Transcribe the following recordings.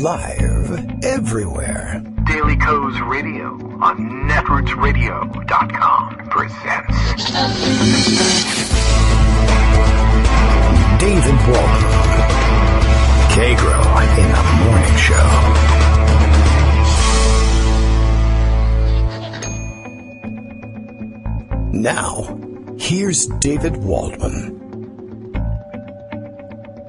Live everywhere. Daily Co's Radio on netrootsradio.com presents David Waldman. Kagro in the Morning Show. Now, here's David Waldman.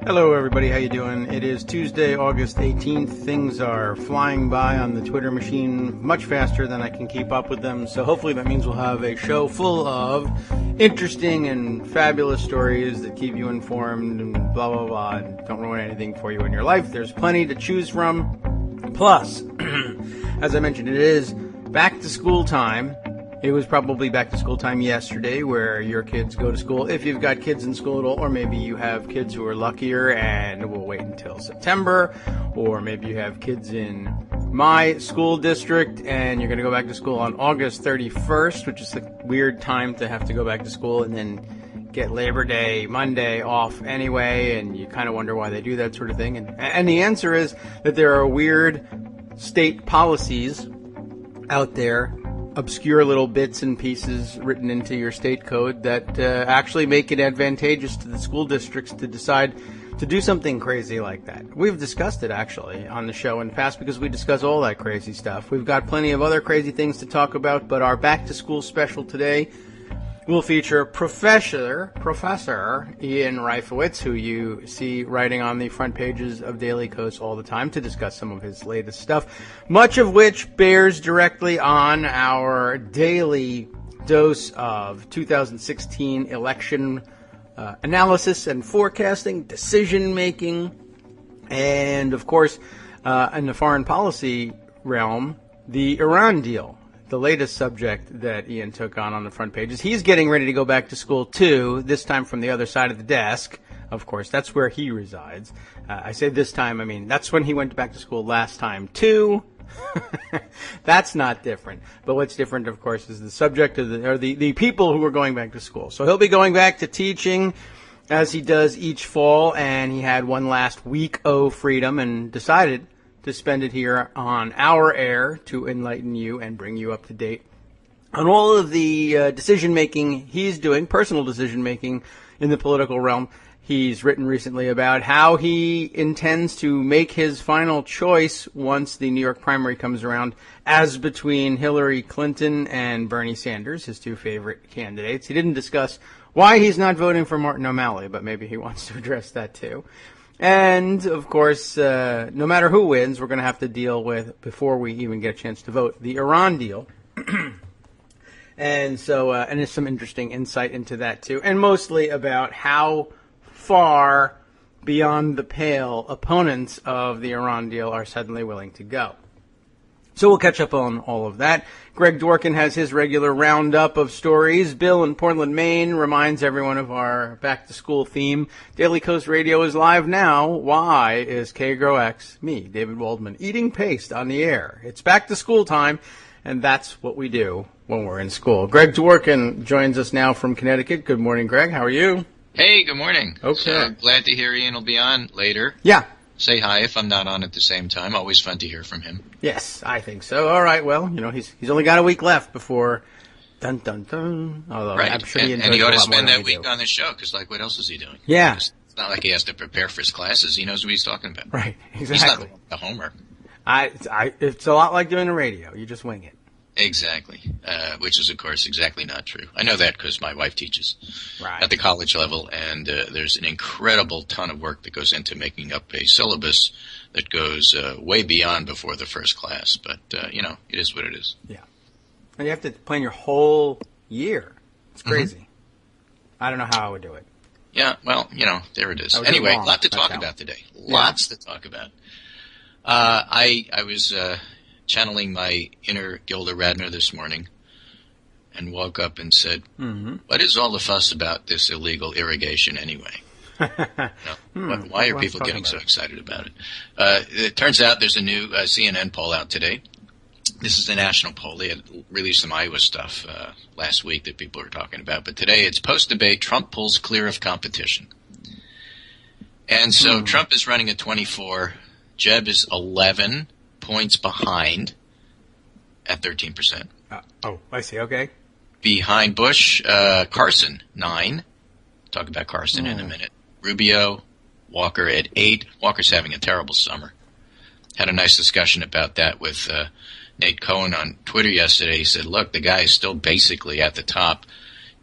Hello everybody, how you doing? It is Tuesday, August 18th. Things are flying by on the Twitter machine much faster than I can keep up with them, so hopefully that means we'll have a show full of interesting and fabulous stories that keep you informed and blah blah blah and don't ruin anything for you in your life. There's plenty to choose from. Plus, as I mentioned, it is back to school time. It was probably back to school time yesterday where your kids go to school, if you've got kids in school at all, or maybe you have kids who are luckier and will wait until September, or maybe you have kids in my school district and you're going to go back to school on August 31st, which is a weird time to have to go back to school and then get Labor Day, Monday off anyway, and you kind of wonder why they do that sort of thing. And the answer is that there are weird state policies out there, obscure little bits and pieces written into your state code that actually make it advantageous to the school districts to decide to do something crazy like that. We've discussed it actually on the show in the past because we discuss all that crazy stuff. We've got plenty of other crazy things to talk about, but our back to school special today will feature Professor Ian Reifowitz, who you see writing on the front pages of Daily Kos all the time to discuss some of his latest stuff, much of which bears directly on our daily dose of 2016 election analysis and forecasting, decision-making, and, of course, in the foreign policy realm, the Iran deal. The latest subject that Ian took on the front pages. He's getting ready to go back to school, too, this time from the other side of the desk. Of course, that's where he resides. I say this time, I mean, that's when he went back to school last time, too. That's not different. But what's different, of course, is the subject of the people who are going back to school. So he'll be going back to teaching as he does each fall, and he had one last week of freedom and decided to spend it here on our air to enlighten you and bring you up to date on all of the decision-making he's doing, personal decision-making in the political realm. He's written recently about how he intends to make his final choice once the New York primary comes around as between Hillary Clinton and Bernie Sanders, his two favorite candidates. He didn't discuss why he's not voting for Martin O'Malley, but maybe he wants to address that too. And, of course, no matter who wins, we're going to have to deal with, before we even get a chance to vote, the Iran deal. And so, and there's some interesting insight into that, too. And mostly about how far beyond the pale opponents of the Iran deal are suddenly willing to go. So we'll catch up on all of that. Greg Dworkin has his regular roundup of stories. Bill in Portland, Maine reminds everyone of our back-to-school theme. Daily Kos Radio is live now. Why is Kagro X, me, David Waldman, eating paste on the air? It's back-to-school time, and that's what we do when we're in school. Greg Dworkin joins us now from Connecticut. Good morning, Greg. How are you? Hey, good morning. Okay. So, glad to hear Ian will be on later. Yeah. Say hi if I'm not on at the same time. Always fun to hear from him. Yes, I think so. All right, well, you know, he's only got a week left before dun dun dun. Although right, I'm sure and he ought to spend that week on the show because, like, what else is he doing? Yeah, it's not like he has to prepare for his classes. He knows what he's talking about. Right, exactly. He's not a homer. It's a lot like doing the radio. You just wing it. Exactly, which is, of course, exactly not true. I know that because my wife teaches at the college level, and there's an incredible ton of work that goes into making up a syllabus that goes way beyond before the first class. But, you know, it is what it is. Yeah. And you have to plan your whole year. It's crazy. Mm-hmm. I don't know how I would do it. Yeah, well, you know, there it is. Anyway, a lot to talk about today. Lots to talk about. I was channeling my inner Gilda Radner this morning and woke up and said, what is all the fuss about this illegal irrigation anyway? Why are people getting so excited about it? It turns out there's a new CNN poll out today. This is a national poll. They had released some Iowa stuff last week that people were talking about. But today it's post-debate, Trump pulls clear of competition. And so Trump is running at 24, Jeb is 11 points behind at 13%. I see. Okay. Behind Bush, Carson, 9. Talk about Carson in a minute. Rubio, Walker at 8. Walker's having a terrible summer. Had a nice discussion about that with Nate Cohen on Twitter yesterday. He said, look, the guy is still basically at the top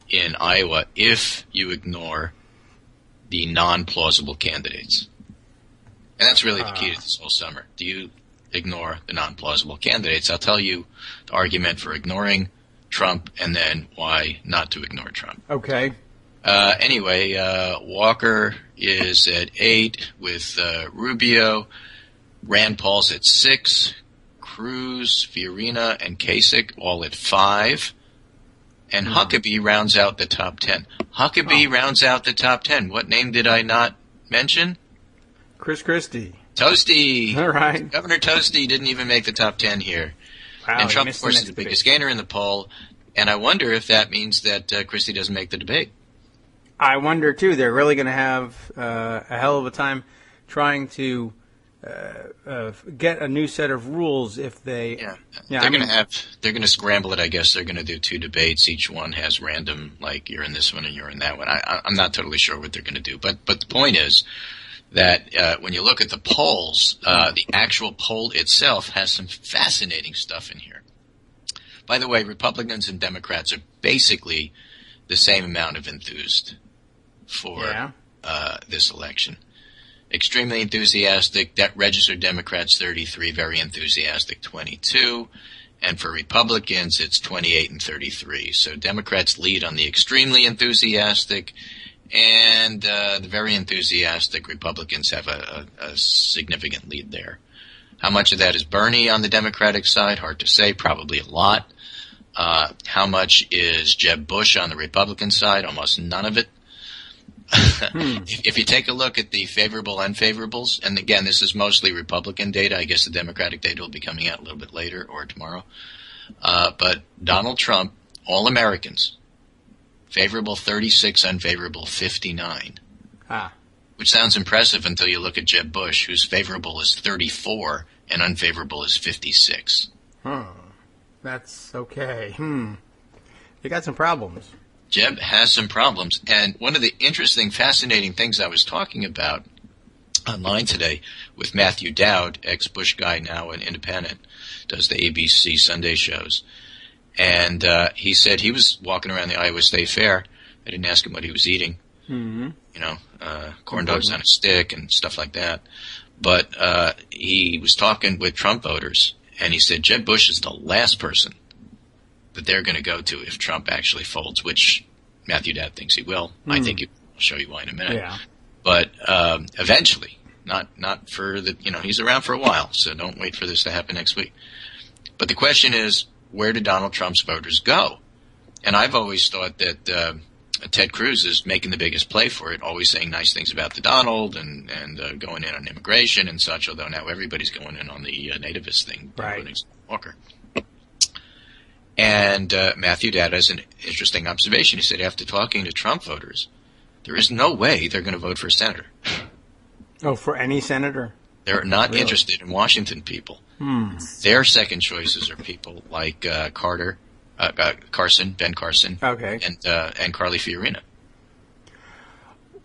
in Iowa if you ignore the non-plausible candidates. And that's really the key to this whole summer. Do you ignore the non-plausible candidates? I'll tell you the argument for ignoring Trump and then why not to ignore Trump. Okay. Anyway, Walker is at 8 with Rubio. Rand Paul's at 6. Cruz, Fiorina, and Kasich all at 5. And Huckabee rounds out the top 10. Huckabee rounds out the top 10. What name did I not mention? Chris Christie. Toasty. All right. Governor Toasty didn't even make the top 10 here. Wow, and Trump, of course, is the biggest gainer in the poll. And I wonder if that means that Christie doesn't make the debate. I wonder, too. They're really going to have a hell of a time trying to get a new set of rules if they... They're going to scramble it, I guess. They're going to do 2 debates. Each one has random, like, you're in this one and you're in that one. I'm not totally sure what they're going to do. But the point is that when you look at the polls, the actual poll itself has some fascinating stuff in here. By the way, Republicans and Democrats are basically the same amount of enthused for this election. Extremely enthusiastic, registered Democrats 33, very enthusiastic 22, and for Republicans it's 28 and 33. So Democrats lead on the extremely enthusiastic, and the very enthusiastic Republicans have a significant lead there. How much of that is Bernie on the Democratic side? Hard to say, probably a lot. How much is Jeb Bush on the Republican side? Almost none of it. If you take a look at the favorable unfavorables, and again, this is mostly Republican data. I guess the Democratic data will be coming out a little bit later or tomorrow. But Donald Trump, all Americans, favorable 36, unfavorable 59. Which sounds impressive until you look at Jeb Bush, whose favorable is 34 and unfavorable is 56. That's okay. You got some problems. Jeb has some problems. And one of the interesting, fascinating things I was talking about online today with Matthew Dowd, ex-Bush guy, now an independent, does the ABC Sunday shows. And he said he was walking around the Iowa State Fair. I didn't ask him what he was eating. You know, corn dogs on a stick and stuff like that. But he was talking with Trump voters, and he said Jeb Bush is the last person that they're going to go to if Trump actually folds, which Matthew Dowd thinks he will. I think he will. I'll show you why in a minute. Yeah. But eventually, not for the, he's around for a while, so don't wait for this to happen next week. But the question is, where do Donald Trump's voters go? And I've always thought that Ted Cruz is making the biggest play for it, always saying nice things about the Donald and going in on immigration and such, although now everybody's going in on the nativist thing. Right. Walker. And Matthew Dowd has an interesting observation. He said after talking to Trump voters, there is no way they're going to vote for a senator. Oh, for any senator? They're not interested in Washington people. Their second choices are people like Ben Carson, okay, and Carly Fiorina.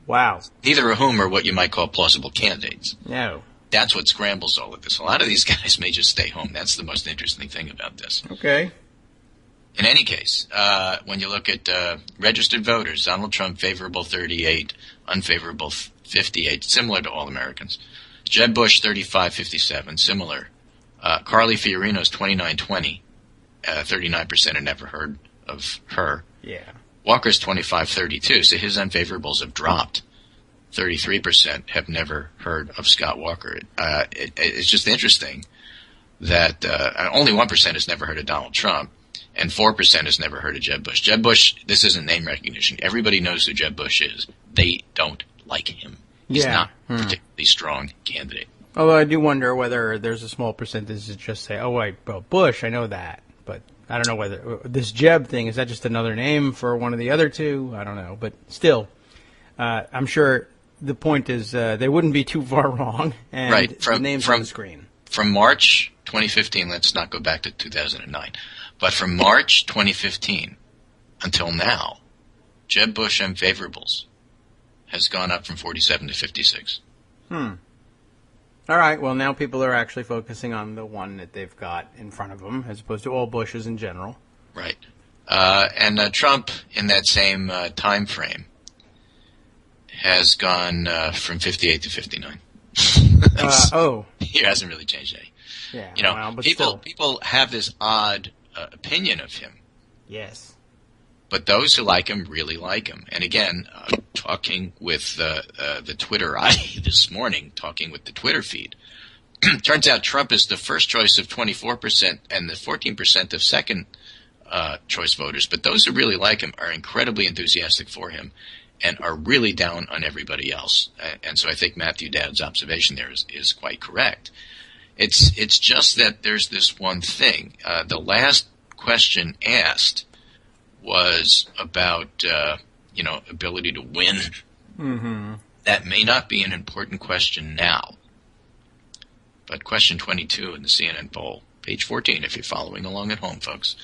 Wow. Neither of whom are what you might call plausible candidates. No. That's what scrambles all of this. A lot of these guys may just stay home. That's the most interesting thing about this. Okay. In any case, when you look at registered voters, Donald Trump favorable 38, unfavorable 58, similar to all Americans. Jeb Bush 35-57, similar. Carly Fiorina's 29-20, 39% had never heard of her. Yeah. Walker's 25-32, so his unfavorables have dropped. 33% have never heard of Scott Walker. It's just interesting that only 1% has never heard of Donald Trump, and 4% has never heard of Jeb Bush. Jeb Bush, this isn't name recognition. Everybody knows who Jeb Bush is. They don't like him. He's not a particularly strong candidate. Although I do wonder whether there's a small percentage that just say, well, Bush, I know that. But I don't know whether this Jeb thing, is that just another name for one of the other two? I don't know. But still, I'm sure the point is they wouldn't be too far wrong, and right. the name's on the screen. From March 2015, let's not go back to 2009, but from March 2015 until now, Jeb Bush unfavorables has gone up from 47 to 56. All right, well, now people are actually focusing on the one that they've got in front of them, as opposed to all Bushes in general. Right. And Trump, in that same time frame, has gone from 58 to 59. He hasn't really changed any. Yeah, you know, well, but people have this odd opinion of him. Yes. But those who like him really like him. And again, talking with the Twitter this morning, talking with the Twitter feed, turns out Trump is the first choice of 24% and the 14% of second choice voters. But those who really like him are incredibly enthusiastic for him and are really down on everybody else. And so I think Matthew Dowd's observation there is quite correct. It's just that there's this one thing. The last question asked was about, ability to win. Mm-hmm. That may not be an important question now. But question 22 in the CNN poll, page 14, if you're following along at home, folks.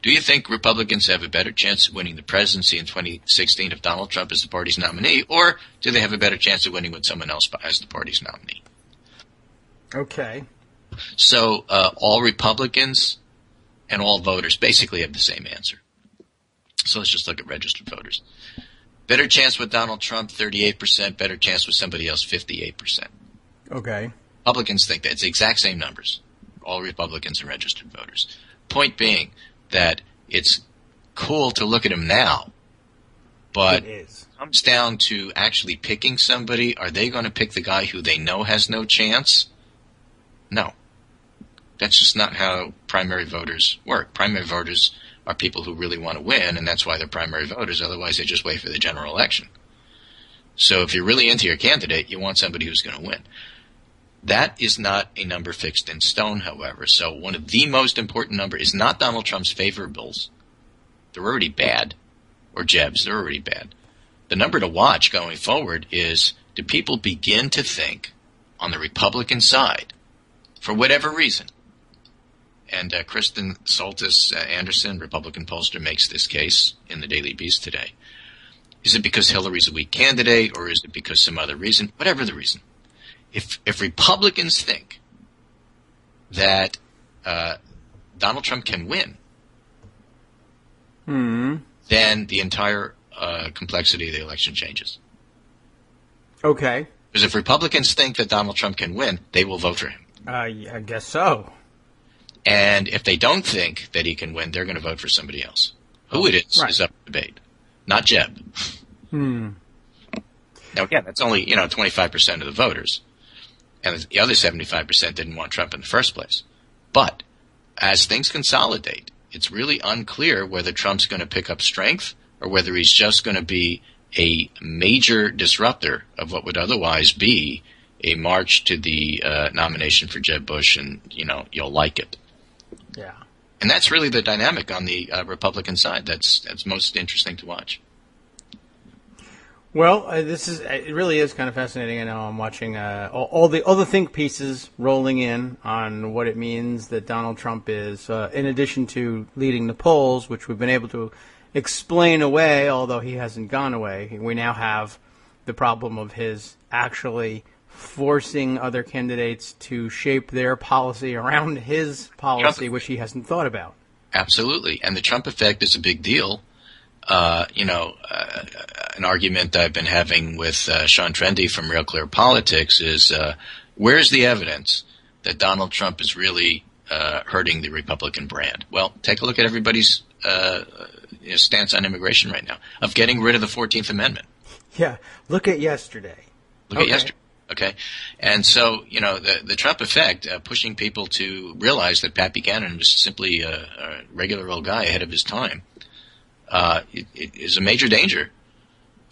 Do you think Republicans have a better chance of winning the presidency in 2016 if Donald Trump is the party's nominee, or do they have a better chance of winning with someone else as the party's nominee? Okay. So all Republicans and all voters basically have the same answer. So let's just look at registered voters. Better chance with Donald Trump, 38%. Better chance with somebody else, 58%. Okay. Republicans think that it's the exact same numbers. All Republicans and registered voters. Point being that it's cool to look at him now, but it comes down to actually picking somebody. Are they going to pick the guy who they know has no chance? No. That's just not how primary voters work. Primary voters are people who really want to win, and that's why they're primary voters. Otherwise, they just wait for the general election. So if you're really into your candidate, you want somebody who's going to win. That is not a number fixed in stone, however. So one of the most important number is not Donald Trump's favorables. They're already bad. Or Jeb's. They're already bad. The number to watch going forward is, do people begin to think on the Republican side, for whatever reason? And Kristen Soltis Anderson, Republican pollster, makes this case in the Daily Beast today. Is it because Hillary's a weak candidate, or is it because some other reason? Whatever the reason. If Republicans think that Donald Trump can win, then the entire complexity of the election changes. Okay. Because if Republicans think that Donald Trump can win, they will vote for him. I guess so. And if they don't think that he can win, they're going to vote for somebody else. Who it is up for debate. Not Jeb. Now, again, that's only 25% of the voters. And the other 75% didn't want Trump in the first place. But as things consolidate, it's really unclear whether Trump's going to pick up strength or whether he's just going to be a major disruptor of what would otherwise be a march to the nomination for Jeb Bush, and, you'll like it. Yeah. And that's really the dynamic on the Republican side. That's most interesting to watch. Well, it really is kind of fascinating. I know I'm watching all the think pieces rolling in on what it means that Donald Trump is, in addition to leading the polls, which we've been able to explain away, although he hasn't gone away. We now have the problem of his actually forcing other candidates to shape their policy around his policy, which he hasn't thought about. Absolutely. And the Trump effect is a big deal. An argument I've been having with Sean Trendy from Real Clear Politics is, where's the evidence that Donald Trump is really hurting the Republican brand? Well, take a look at everybody's stance on immigration right now, of getting rid of the 14th Amendment. Yeah, look at yesterday. Look at yesterday. Okay. And so, the Trump effect, pushing people to realize that Pat Buchanan was simply a regular old guy ahead of his time, it is a major danger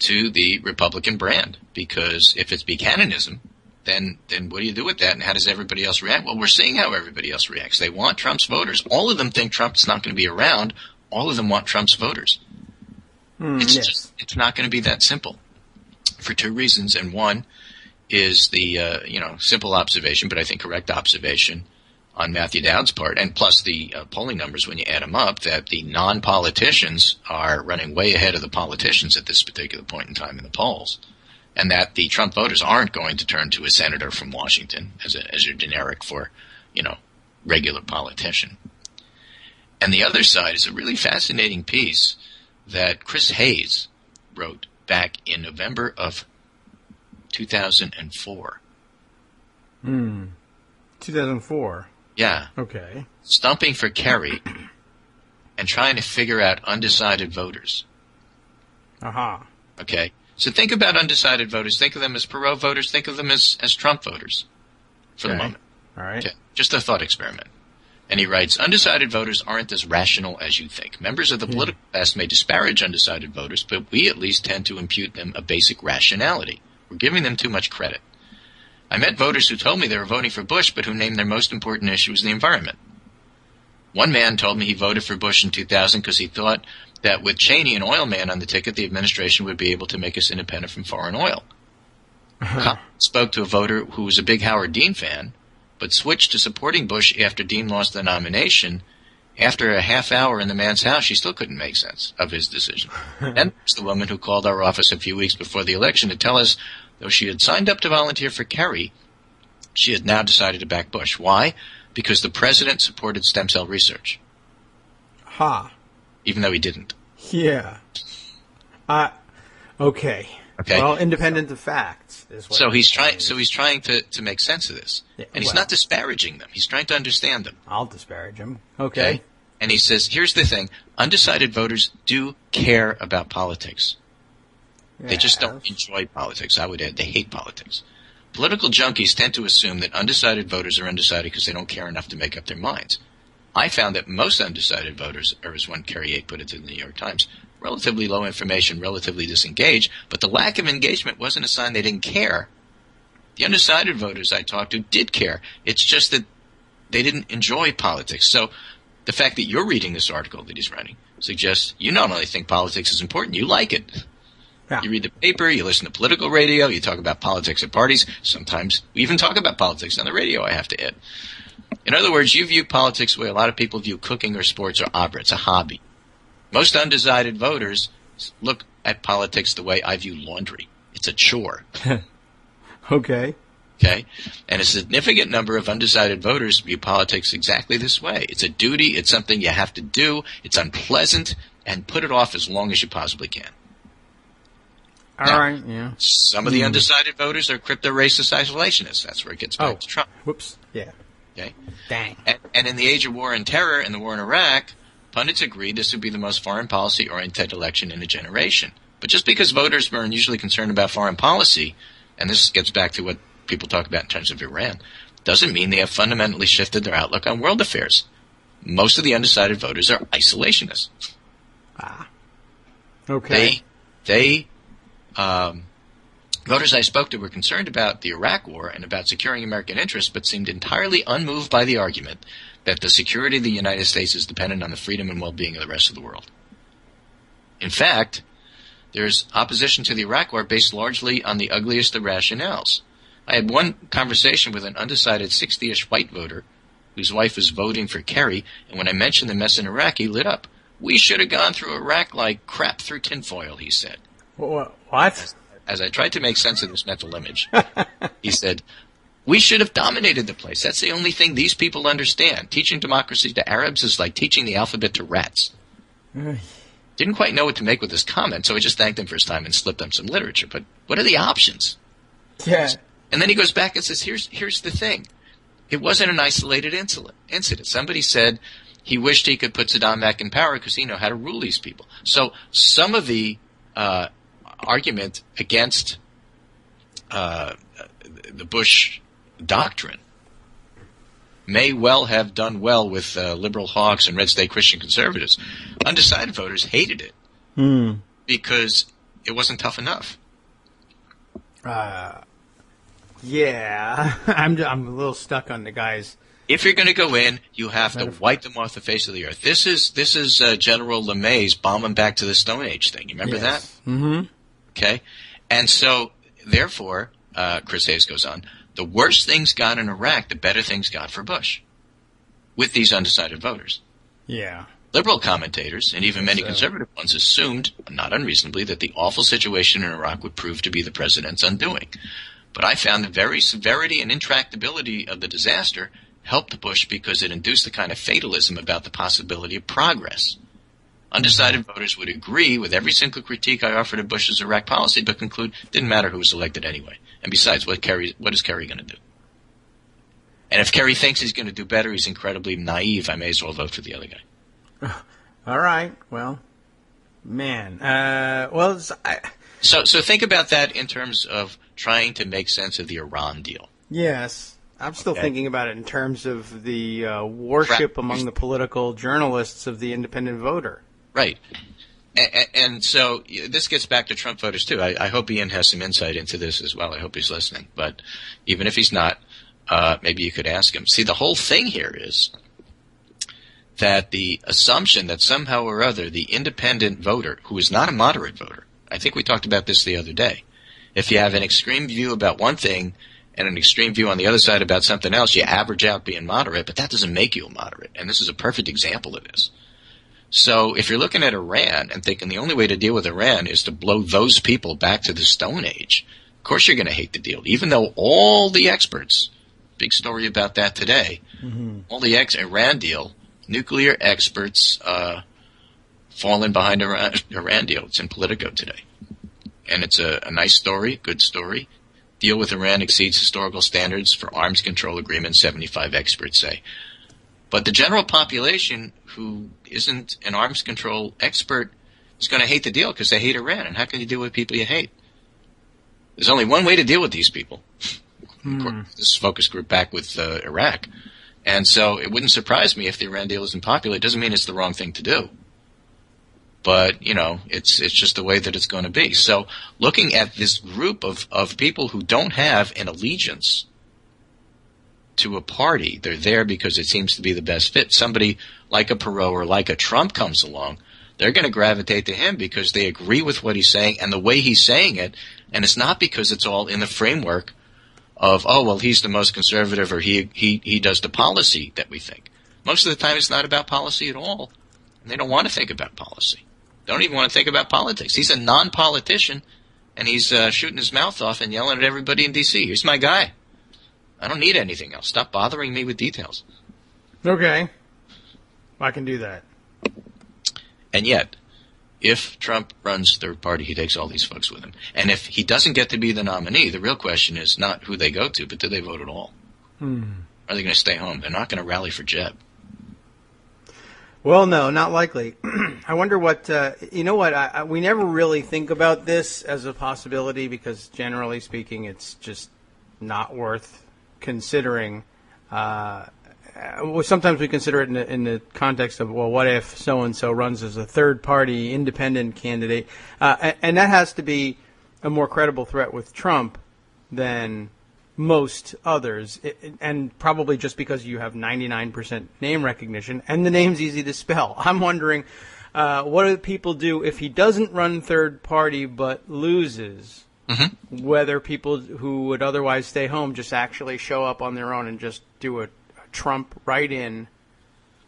to the Republican brand. Because if it's Buchananism, then what do you do with that, and how does everybody else react? Well, we're seeing how everybody else reacts. They want Trump's voters. All of them think Trump's not going to be around. All of them want Trump's voters. It's not going to be that simple. for two reasons, and one is the simple observation, but I think correct observation on Matthew Dowd's part, and plus the polling numbers when you add them up, that the non-politicians are running way ahead of the politicians at this particular point in time in the polls, and that the Trump voters aren't going to turn to a senator from Washington as a generic for, regular politician. And the other side is a really fascinating piece that Chris Hayes wrote back in November of 2004. 2004. Yeah. Okay. Stumping for Kerry and trying to figure out undecided voters. Aha. Okay. So think about undecided voters. Think of them as Perot voters. Think of them as Trump voters for the moment. All right. Okay. Just a thought experiment. And he writes, undecided voters aren't as rational as you think. Members of the political class may disparage undecided voters, but we at least tend to impute them a basic rationality. We're giving them too much credit. I met voters who told me they were voting for Bush, but who named their most important issue as the environment. One man told me he voted for Bush in 2000 because he thought that with Cheney, an oil man, on the ticket, the administration would be able to make us independent from foreign oil. Spoke to a voter who was a big Howard Dean fan, but switched to supporting Bush after Dean lost the nomination. After a half hour in the man's house, she still couldn't make sense of his decision. And there's the woman who called our office a few weeks before the election to tell us, though she had signed up to volunteer for Kerry, she had now decided to back Bush. Why? Because the president supported stem cell research. Ha. Even though he didn't. Yeah. Okay. Well, independent of facts is what. So he's trying to make sense of this, and he's not disparaging them. He's trying to understand them. I'll disparage him. Okay. And he says, here's the thing: undecided voters do care about politics. Yes. They just don't enjoy politics. I would add, they hate politics. Political junkies tend to assume that undecided voters are undecided because they don't care enough to make up their minds. I found that most undecided voters are, as one Kerry 8 put it to the New York Times, relatively low information, relatively disengaged, but the lack of engagement wasn't a sign they didn't care. The undecided voters I talked to did care. It's just that they didn't enjoy politics. So the fact that you're reading this article that he's writing suggests you not only think politics is important, you like it. Yeah. You read the paper, you listen to political radio, you talk about politics at parties. Sometimes we even talk about politics on the radio, I have to add. In other words, you view politics the way a lot of people view cooking or sports or opera. It's a hobby. Most undecided voters look at politics the way I view laundry. It's a chore. Okay. And a significant number of undecided voters view politics exactly this way. It's a duty. It's something you have to do. It's unpleasant. And put it off as long as you possibly can. All right, yeah. Some of the undecided voters are crypto-racist isolationists. That's where it gets back to Trump. Whoops. Yeah. Okay. Dang. And in the age of war and terror and the war in Iraq, pundits agreed this would be the most foreign policy-oriented election in a generation. But just because voters were unusually concerned about foreign policy, and this gets back to what people talk about in terms of Iran, doesn't mean they have fundamentally shifted their outlook on world affairs. Most of the undecided voters are isolationists. Okay. Voters I spoke to were concerned about the Iraq War and about securing American interests, but seemed entirely unmoved by the argument that the security of the United States is dependent on the freedom and well-being of the rest of the world. In fact, there's opposition to the Iraq War based largely on the ugliest of rationales. I had one conversation with an undecided 60-ish white voter whose wife was voting for Kerry, and when I mentioned the mess in Iraq, he lit up. We should have gone through Iraq like crap through tinfoil, he said. What? As I tried to make sense of this mental image, he said, we should have dominated the place. That's the only thing these people understand. Teaching democracy to Arabs is like teaching the alphabet to rats. Didn't quite know what to make with this comment, so I just thanked him for his time and slipped him some literature. But what are the options? Yeah. And then he goes back and says, here's the thing. It wasn't an isolated incident. Somebody said he wished he could put Saddam back in power because he knew how to rule these people. So some of the argument against the Bush doctrine may well have done well with liberal hawks and red state Christian conservatives. Undecided voters hated it because it wasn't tough enough. Yeah, I'm a little stuck on the guys. If you're going to go in, you have to wipe them off the face of the earth. This is General LeMay's bombing back to the Stone Age thing. You remember that? Mm-hmm. Okay? And so, therefore, Chris Hayes goes on, the worse things got in Iraq, the better things got for Bush with these undecided voters. Yeah. Liberal commentators, and even many conservative ones, assumed, not unreasonably, that the awful situation in Iraq would prove to be the president's undoing. But I found the very severity and intractability of the disaster helped Bush because it induced the kind of fatalism about the possibility of progress. Undecided voters would agree with every single critique I offered of Bush's Iraq policy, but conclude it didn't matter who was elected anyway. And besides, what is Kerry going to do? And if Kerry thinks he's going to do better, he's incredibly naive. I may as well vote for the other guy. All right. Well, man. So think about that in terms of trying to make sense of the Iran deal. Yes. I'm still thinking about it in terms of the worship among the political journalists of the independent voter. Right. And so this gets back to Trump voters, too. I hope Ian has some insight into this as well. I hope he's listening. But even if he's not, maybe you could ask him. See, the whole thing here is that the assumption that somehow or other the independent voter, who is not a moderate voter, I think we talked about this the other day, if you have an extreme view about one thing and an extreme view on the other side about something else, you average out being moderate, but that doesn't make you a moderate. And this is a perfect example of this. So if you're looking at Iran and thinking the only way to deal with Iran is to blow those people back to the Stone Age, of course you're going to hate the deal, even though all the experts, big story about that today, all the Iran deal, nuclear experts falling behind Iran deal. It's in Politico today. And it's a nice story, good story. Deal with Iran exceeds historical standards for arms control agreement, 75 experts say. But the general population who isn't an arms control expert is going to hate the deal because they hate Iran. And how can you deal with people you hate? There's only one way to deal with these people. This focus group back with Iraq. And so it wouldn't surprise me if the Iran deal isn't popular. It doesn't mean it's the wrong thing to do. But, you know, it's just the way that it's going to be. So looking at this group of people who don't have an allegiance to a party, they're there because it seems to be the best fit. Somebody like a Perot or like a Trump comes along, they're going to gravitate to him because they agree with what he's saying and the way he's saying it. And it's not because it's all in the framework of, oh, well, he's the most conservative or he does the policy that we think. Most of the time it's not about policy at all. And they don't want to think about policy. They don't even want to think about politics. He's a non-politician, and he's shooting his mouth off and yelling at everybody in D.C. Here's my guy. I don't need anything else. Stop bothering me with details. Okay. I can do that. And yet, if Trump runs third party, he takes all these folks with him. And if he doesn't get to be the nominee, the real question is not who they go to, but do they vote at all? Are they going to stay home? They're not going to rally for Jeb. Well, no, not likely. I wonder what, you know what, we never really think about this as a possibility because generally speaking, it's just not worth considering. Sometimes we consider it in the context of, well, what if so-and-so runs as a third-party independent candidate? And that has to be a more credible threat with Trump than most others, and probably just because you have 99% name recognition and the name's easy to spell. I'm wondering what do people do if he doesn't run third party but loses? Whether people who would otherwise stay home just actually show up on their own and just do a Trump write-in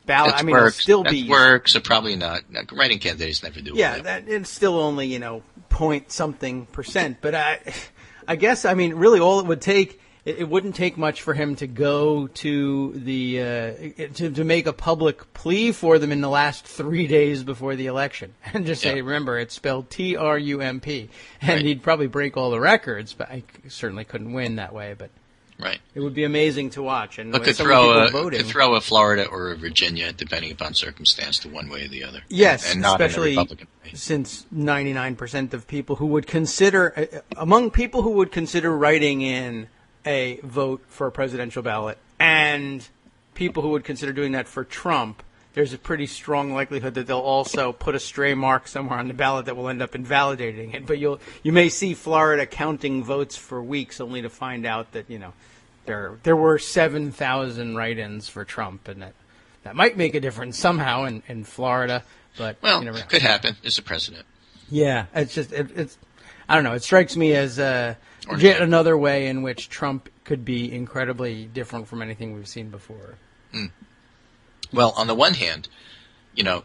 ballot. That's I mean, it'll still that be works, so probably not. Writing candidates never do. Yeah, it's still only point something percent, but I guess, I mean, really all it would take, it wouldn't take much for him to go to the, to make a public plea for them in the last 3 days before the election and just say, remember, it's spelled Trump. And he'd probably break all the records, but I certainly couldn't win that way, but it would be amazing to watch. And could throw a Florida or a Virginia, depending upon circumstance, to one way or the other. Yes, and not especially in a Republican way. Since 99% of people who would consider, among people who would consider writing in a vote for a presidential ballot and people who would consider doing that for Trump, there's a pretty strong likelihood that they'll also put a stray mark somewhere on the ballot that will end up invalidating it. But you may see Florida counting votes for weeks only to find out that, there were 7,000 write-ins for Trump, and that might make a difference somehow in Florida. But it could happen. It's a precedent. Yeah, it's just it's. I don't know. It strikes me as yet another way in which Trump could be incredibly different from anything we've seen before. Mm. Well, on the one hand,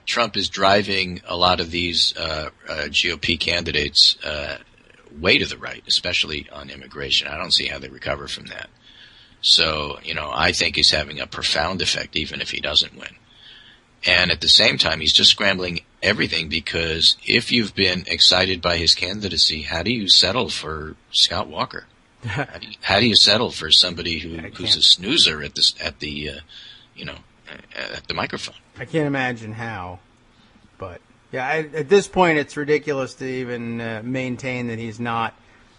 Trump is driving a lot of these GOP candidates way to the right, especially on immigration. I don't see how they recover from that. So, I think he's having a profound effect even if he doesn't win. And at the same time, he's just scrambling everything because if you've been excited by his candidacy, how do you settle for Scott Walker? How do you settle for somebody who's a snoozer at the microphone? I can't imagine how. But, yeah, at this point, it's ridiculous to even maintain that he's not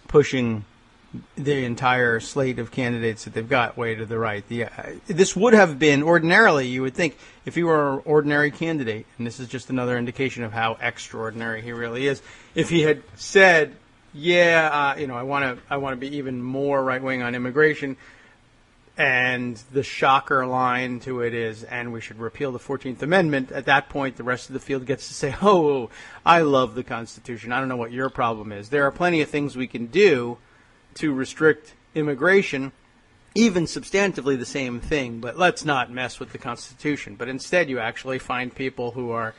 pushing the entire slate of candidates that they've got way to the right. This would have been, ordinarily, you would think, if he were an ordinary candidate, and this is just another indication of how extraordinary he really is, if he had said, I want to be even more right-wing on immigration, and the shocker line to it is, and we should repeal the 14th Amendment, at that point, the rest of the field gets to say, oh, I love the Constitution. I don't know what your problem is. There are plenty of things we can do to restrict immigration, even substantively the same thing, but let's not mess with the Constitution. But instead you actually find people who are,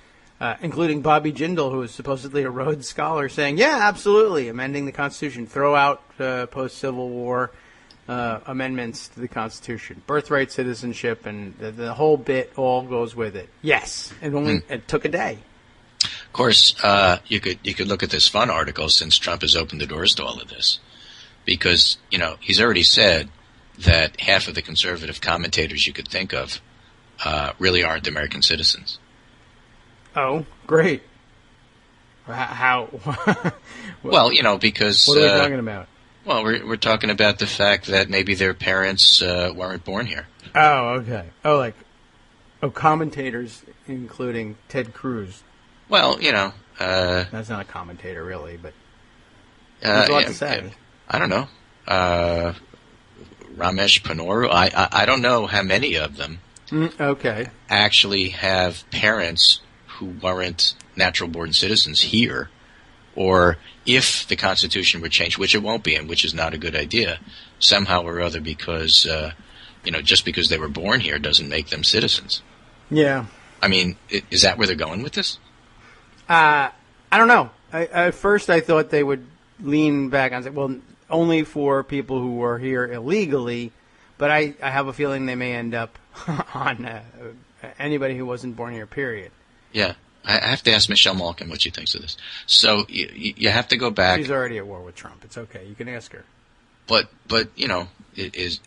including Bobby Jindal, who is supposedly a Rhodes Scholar, saying, yeah, absolutely, amending the Constitution, throw out post-Civil War amendments to the Constitution, birthright citizenship, and the whole bit all goes with it. Yes, it took a day. Of course, you could look at this fun article since Trump has opened the doors to all of this. Because, he's already said that half of the conservative commentators you could think of really aren't American citizens. Oh, great. How? Well, because... What are we talking about? Well, we're talking about the fact that maybe their parents weren't born here. Oh, okay. Commentators, including Ted Cruz. Well, that's not a commentator, really, but there's a lot to say. I don't know. Ramesh Panoru. I don't know how many of them actually have parents who weren't natural-born citizens here, or if the Constitution were changed, which it won't be, and which is not a good idea, somehow or other, because just because they were born here doesn't make them citizens. Yeah. I mean, is that where they're going with this? I don't know. At first, I thought they would lean back and say, well, only for people who were here illegally, but I have a feeling they may end up on anybody who wasn't born here, period. Yeah. I have to ask Michelle Malkin what she thinks of this. So you have to go back. She's already at war with Trump. It's okay. You can ask her. But this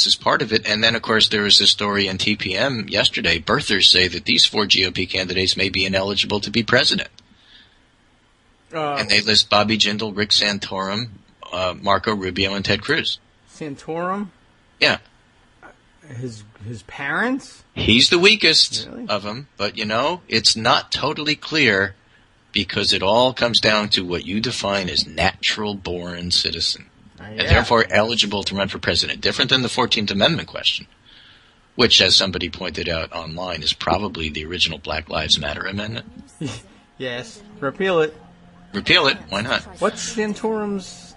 is part of it. And then, of course, there was this story in TPM yesterday. Birthers say that these 4 GOP candidates may be ineligible to be president. And they list Bobby Jindal, Rick Santorum, Marco Rubio, and Ted Cruz. Santorum? Yeah. His parents? He's the weakest really? of them, but it's not totally clear because it all comes down to what you define as natural-born citizen, and therefore eligible to run for president. Different than the 14th Amendment question, which, as somebody pointed out online, is probably the original Black Lives Matter amendment. Yes. Repeal it. Repeal it. Why not? What's Santorum's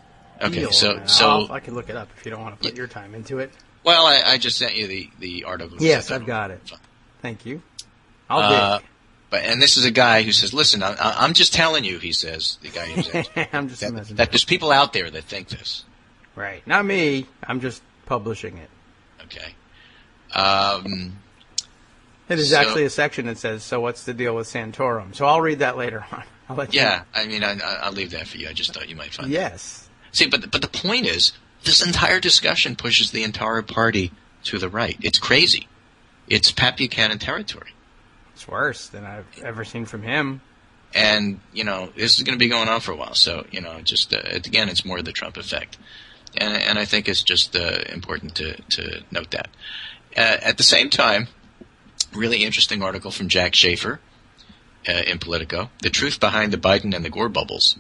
deal? So I can look it up if you don't want to put your time into it. Well, I just sent you the article. Yes, I've got it. Thank you. I'll dig. And this is a guy who says, listen, I'm just telling you, he says, the guy who says, I'm just messing that there's people out there that think this. Right. Not me. I'm just publishing it. Okay. It is actually a section that says, so what's the deal with Santorum? So I'll read that later on. I'll let you know. I mean, I'll leave that for you. I just thought you might find Yes. that. See, but the point is, this entire discussion pushes the entire party to the right. It's crazy. It's Pat Buchanan territory. It's worse than I've ever seen from him. And, this is going to be going on for a while. So, just, again, it's more the Trump effect. And I think it's just important to note that. At the same time, really interesting article from Jack Schaefer in Politico. The truth behind the Biden and the Gore bubbles.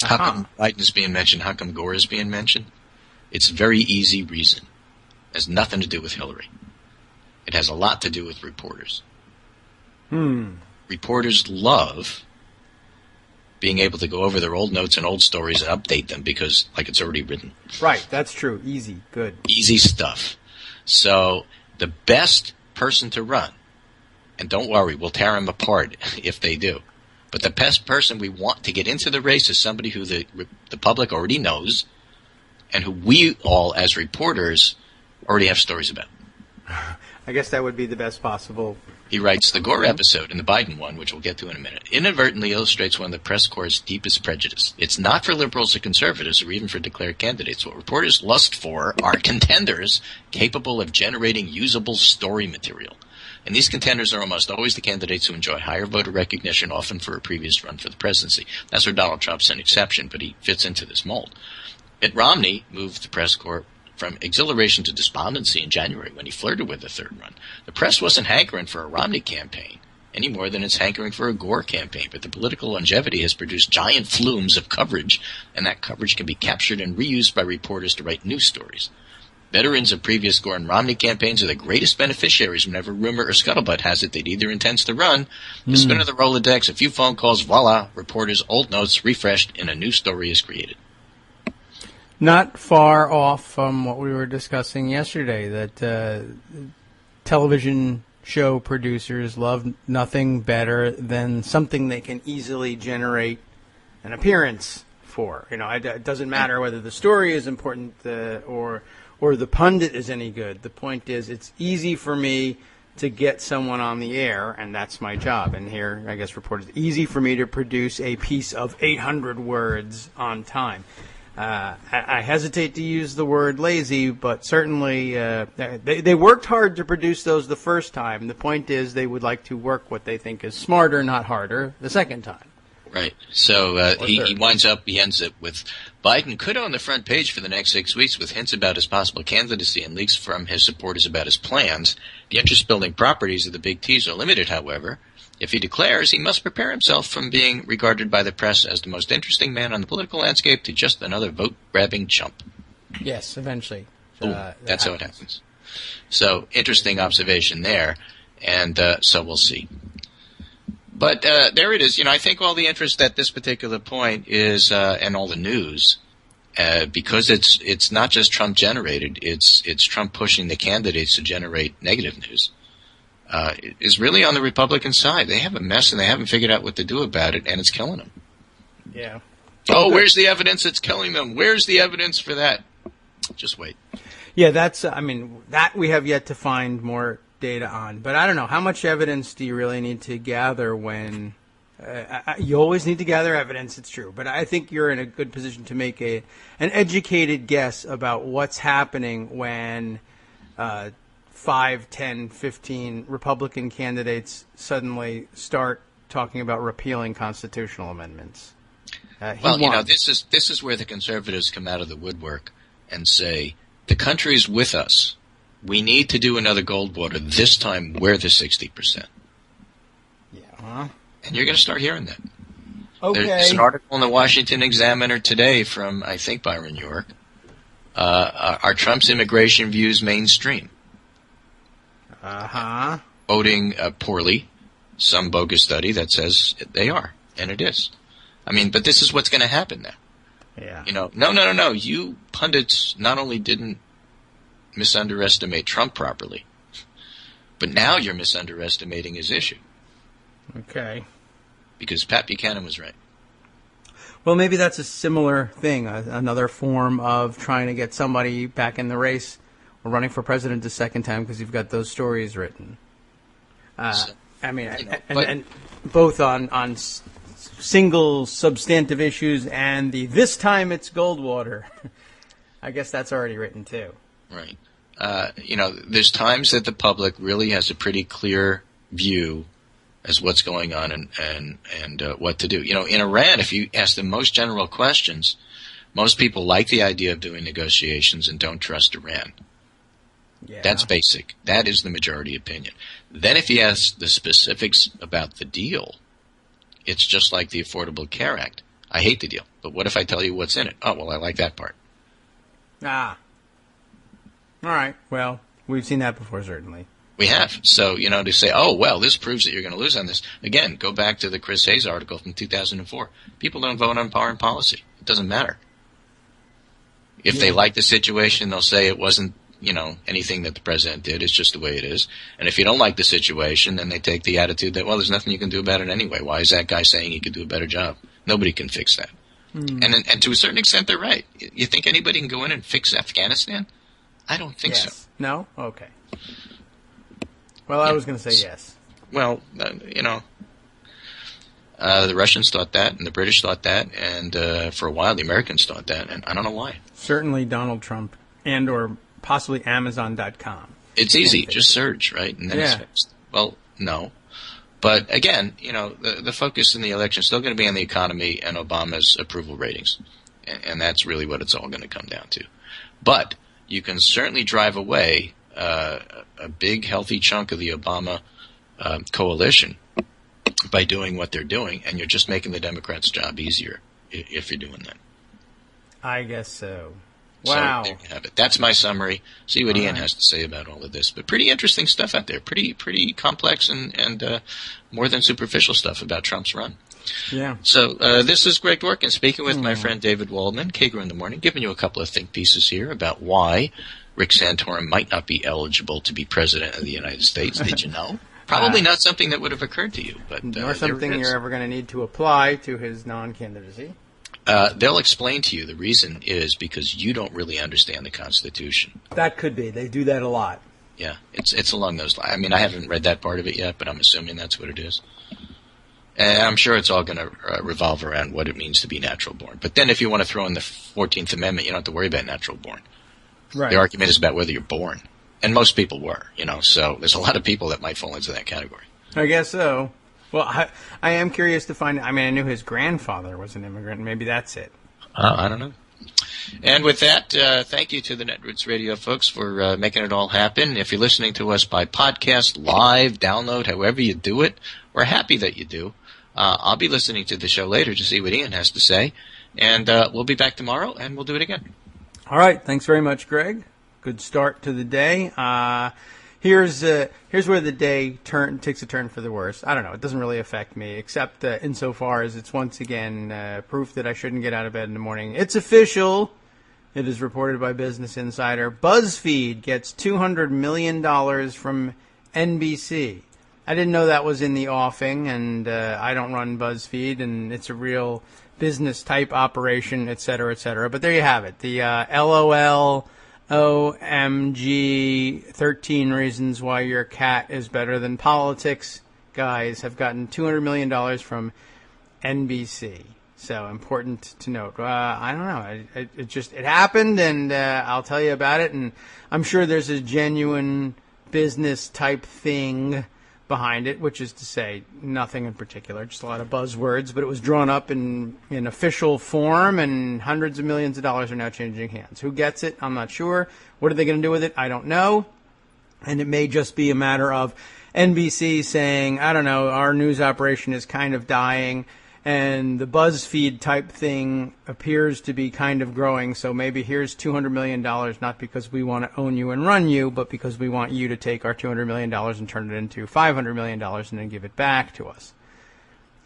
How come Biden is being mentioned? How come Gore is being mentioned? It's a very easy reason. It has nothing to do with Hillary. It has a lot to do with reporters. Reporters love being able to go over their old notes and old stories and update them because, like, it's already written. Right, that's true. Easy, good. Easy stuff. So the best person to run, and don't worry, we'll tear them apart if they do, but the best person we want to get into the race is somebody who the public already knows and who we all, as reporters, already have stories about. I guess that would be the best possible. He writes, the Gore episode and the Biden one, which we'll get to in a minute, inadvertently illustrates one of the press corps' deepest prejudice. It's not for liberals or conservatives or even for declared candidates. What reporters lust for are contenders capable of generating usable story material. And these contenders are almost always the candidates who enjoy higher voter recognition, often for a previous run for the presidency. That's where Donald Trump's an exception, but he fits into this mold. Mitt Romney moved the press corps from exhilaration to despondency in January when he flirted with the third run. The press wasn't hankering for a Romney campaign any more than it's hankering for a Gore campaign, but the political longevity has produced giant flumes of coverage, and that coverage can be captured and reused by reporters to write news stories. Veterans of previous Gore and Romney campaigns are the greatest beneficiaries whenever rumor or scuttlebutt has it that either intends to run. The spin of the Rolodex, a few phone calls, voila, reporters' old notes refreshed, and a new story is created. Not far off from what we were discussing yesterday, that television show producers love nothing better than something they can easily generate an appearance for. You know, it doesn't matter whether the story is important or the pundit is any good. The point is, it's easy for me to get someone on the air, and that's my job. And here, I guess, reporters, easy for me to produce a piece of 800 words on time. I hesitate to use the word lazy, but certainly they worked hard to produce those the first time. The point is they would like to work what they think is smarter, not harder, the second time. Right. So he ends up with Biden could own the front page for the next 6 weeks with hints about his possible candidacy and leaks from his supporters about his plans. The interest-building properties of the big T's are limited, however. If he declares, he must prepare himself from being regarded by the press as the most interesting man on the political landscape to just another vote-grabbing chump. Yes, eventually. That's how it happens. So, interesting observation there, and so we'll see. But there it is. You know, I think all the interest at this particular point is, and all the news, because it's not just Trump-generated, it's Trump pushing the candidates to generate negative news. Is really on the Republican side. They have a mess and they haven't figured out what to do about it, and it's killing them. Yeah. Oh, where's the evidence it's killing them? Where's the evidence for that? Just wait. Yeah, that's, that we have yet to find more data on. But I don't know, how much evidence do you really need to gather when, you always need to gather evidence, it's true. But I think you're in a good position to make an educated guess about what's happening when 5, 10, 15 Republican candidates suddenly start talking about repealing constitutional amendments. Well, you know, this is where the conservatives come out of the woodwork and say, the country's with us. We need to do another Goldwater. This time, we're the 60%. Yeah. And you're going to start hearing that. Okay. There's an article in the Washington Examiner today from, I think, Byron York. Are Trump's immigration views mainstream? Voting poorly. Some bogus study that says they are, and it is. I mean, but this is what's going to happen now. Yeah. You know, no. You pundits not only didn't misunderestimate Trump properly, but now you're misunderestimating his issue. Okay. Because Pat Buchanan was right. Well, maybe that's a similar thing, another form of trying to get somebody back in the race or running for president a second time because you've got those stories written. And both on single substantive issues and this time it's Goldwater. I guess that's already written too. Right. You know, there's times that the public really has a pretty clear view as what's going on and what to do. You know, in Iran, if you ask the most general questions, most people like the idea of doing negotiations and don't trust Iran. Yeah. That's basic. That is the majority opinion. Then if you ask the specifics about the deal, it's just like the Affordable Care Act. I hate the deal, but what if I tell you what's in it? Oh, well, I like that part. All right. Well, we've seen that before, certainly. We have. So, to say, oh, well, this proves that you're going to lose on this. Again, go back to the Chris Hayes article from 2004. People don't vote on foreign policy. It doesn't matter. If they like the situation, they'll say it wasn't, anything that the president did. It's just the way it is. And if you don't like the situation, then they take the attitude that, well, there's nothing you can do about it anyway. Why is that guy saying he could do a better job? Nobody can fix that. And to a certain extent, they're right. You think anybody can go in and fix Afghanistan? I don't think so. No? Okay. Well, I was going to say yes. Well, the Russians thought that, and the British thought that, and for a while the Americans thought that, and I don't know why. Certainly Donald Trump and or possibly Amazon.com. It's easy. Just search, right? And then it's fixed. Well, no. But again, the focus in the election is still going to be on the economy and Obama's approval ratings. And that's really what it's all going to come down to. But you can certainly drive away a big, healthy chunk of the Obama coalition by doing what they're doing, and you're just making the Democrats' job easier if you're doing that. I guess so. Wow. So there you have it. That's my summary. See what Ian has to say about all of this. But pretty interesting stuff out there. Pretty complex and more than superficial stuff about Trump's run. Yeah. So this is Greg Dworkin speaking with my friend David Waldman, Kagro in the Morning, giving you a couple of think pieces here about why Rick Santorum might not be eligible to be president of the United States. Did you know? Probably not something that would have occurred to you. But nor something you're ever going to need to apply to his non-candidacy. They'll explain to you the reason is because you don't really understand the Constitution. That could be. They do that a lot. Yeah, it's along those lines. I mean, I haven't read that part of it yet, but I'm assuming that's what it is. And I'm sure it's all going to revolve around what it means to be natural born. But then if you want to throw in the 14th Amendment, you don't have to worry about natural born. Right. The argument is about whether you're born. And most people were, so there's a lot of people that might fall into that category. I guess so. Well, I am curious to find. I mean, I knew his grandfather was an immigrant. Maybe that's it. I don't know. And with that, thank you to the Netroots Radio folks for making it all happen. If you're listening to us by podcast, live, download, however you do it, we're happy that you do. I'll be listening to the show later to see what Ian has to say. And we'll be back tomorrow, and we'll do it again. All right. Thanks very much, Greg. Good start to the day. Here's where the day takes a turn for the worse. I don't know. It doesn't really affect me, except insofar as it's once again proof that I shouldn't get out of bed in the morning. It's official. It is reported by Business Insider. BuzzFeed gets $200 million from NBC. I didn't know that was in the offing, and I don't run BuzzFeed, and it's a real business-type operation, et cetera, et cetera. But there you have it. The LOL... OMG, 13 Reasons Why Your Cat is Better Than Politics guys have gotten $200 million from NBC. So important to note. I don't know. It happened, and I'll tell you about it. And I'm sure there's a genuine business type thing behind it, which is to say nothing in particular, just a lot of buzzwords, but it was drawn up in official form, and hundreds of millions of dollars are now changing hands. Who gets it? I'm not sure. What are they going to do with it? I don't know. And it may just be a matter of NBC saying, I don't know, our news operation is kind of dying, and the BuzzFeed type thing appears to be kind of growing, so maybe here's $200 million, not because we want to own you and run you, but because we want you to take our $200 million and turn it into $500 million and then give it back to us.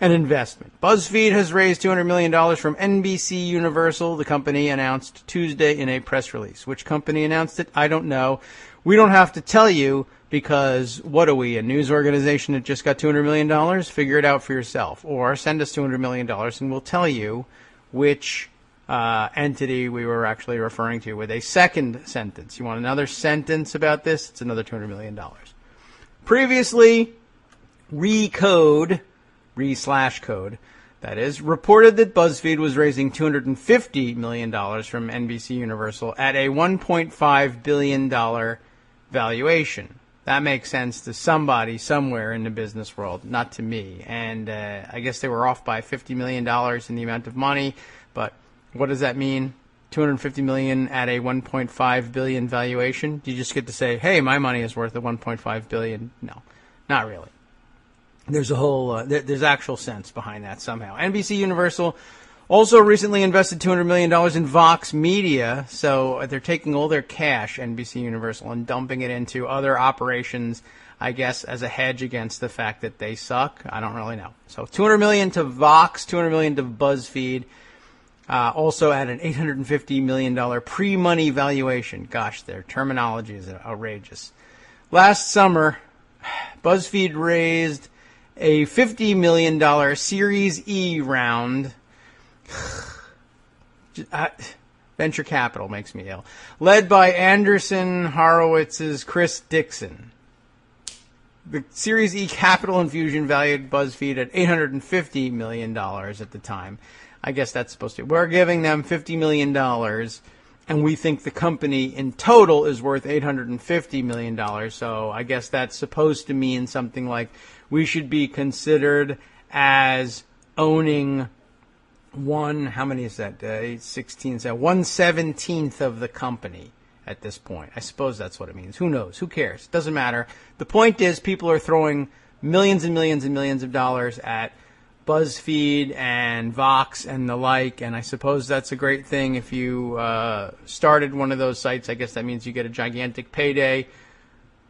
An investment. BuzzFeed has raised $200 million from NBC Universal, the company announced Tuesday in a press release. Which company announced it? I don't know. We don't have to tell you, because what are we, a news organization that just got $200 million? Figure it out for yourself. Or send us $200 million and we'll tell you which entity we were actually referring to with a second sentence. You want another sentence about this? It's another $200 million. Previously, Recode, that is, reported that BuzzFeed was raising $250 million from NBC Universal at a $1.5 billion valuation. That makes sense to somebody somewhere in the business world, not to me. And I guess they were off by $50 million in the amount of money. But what does that mean? $250 million at a $1.5 billion valuation? Do you just get to say, hey, my money is worth a $1.5 billion? No, not really. There's a whole there's actual sense behind that somehow. NBC Universal Also recently invested $200 million in Vox Media, so they're taking all their cash, NBC Universal, and dumping it into other operations, I guess, as a hedge against the fact that they suck. I don't really know. So $200 million to Vox, $200 million to BuzzFeed, also at an $850 million pre-money valuation. Gosh, their terminology is outrageous. Last summer, BuzzFeed raised a $50 million Series E round. Venture capital makes me ill. Led by Anderson Horowitz's Chris Dixon. The Series E capital infusion valued BuzzFeed at $850 million at the time. I guess that's supposed to be. We're giving them $50 million, and we think the company in total is worth $850 million. So I guess that's supposed to mean something like we should be considered as owning how many is that? 16, 1/17 of the company at this point. I suppose that's what it means. Who knows? Who cares? Doesn't matter. The point is people are throwing millions and millions and millions of dollars at BuzzFeed and Vox and the like, and I suppose that's a great thing. If you started one of those sites, I guess that means you get a gigantic payday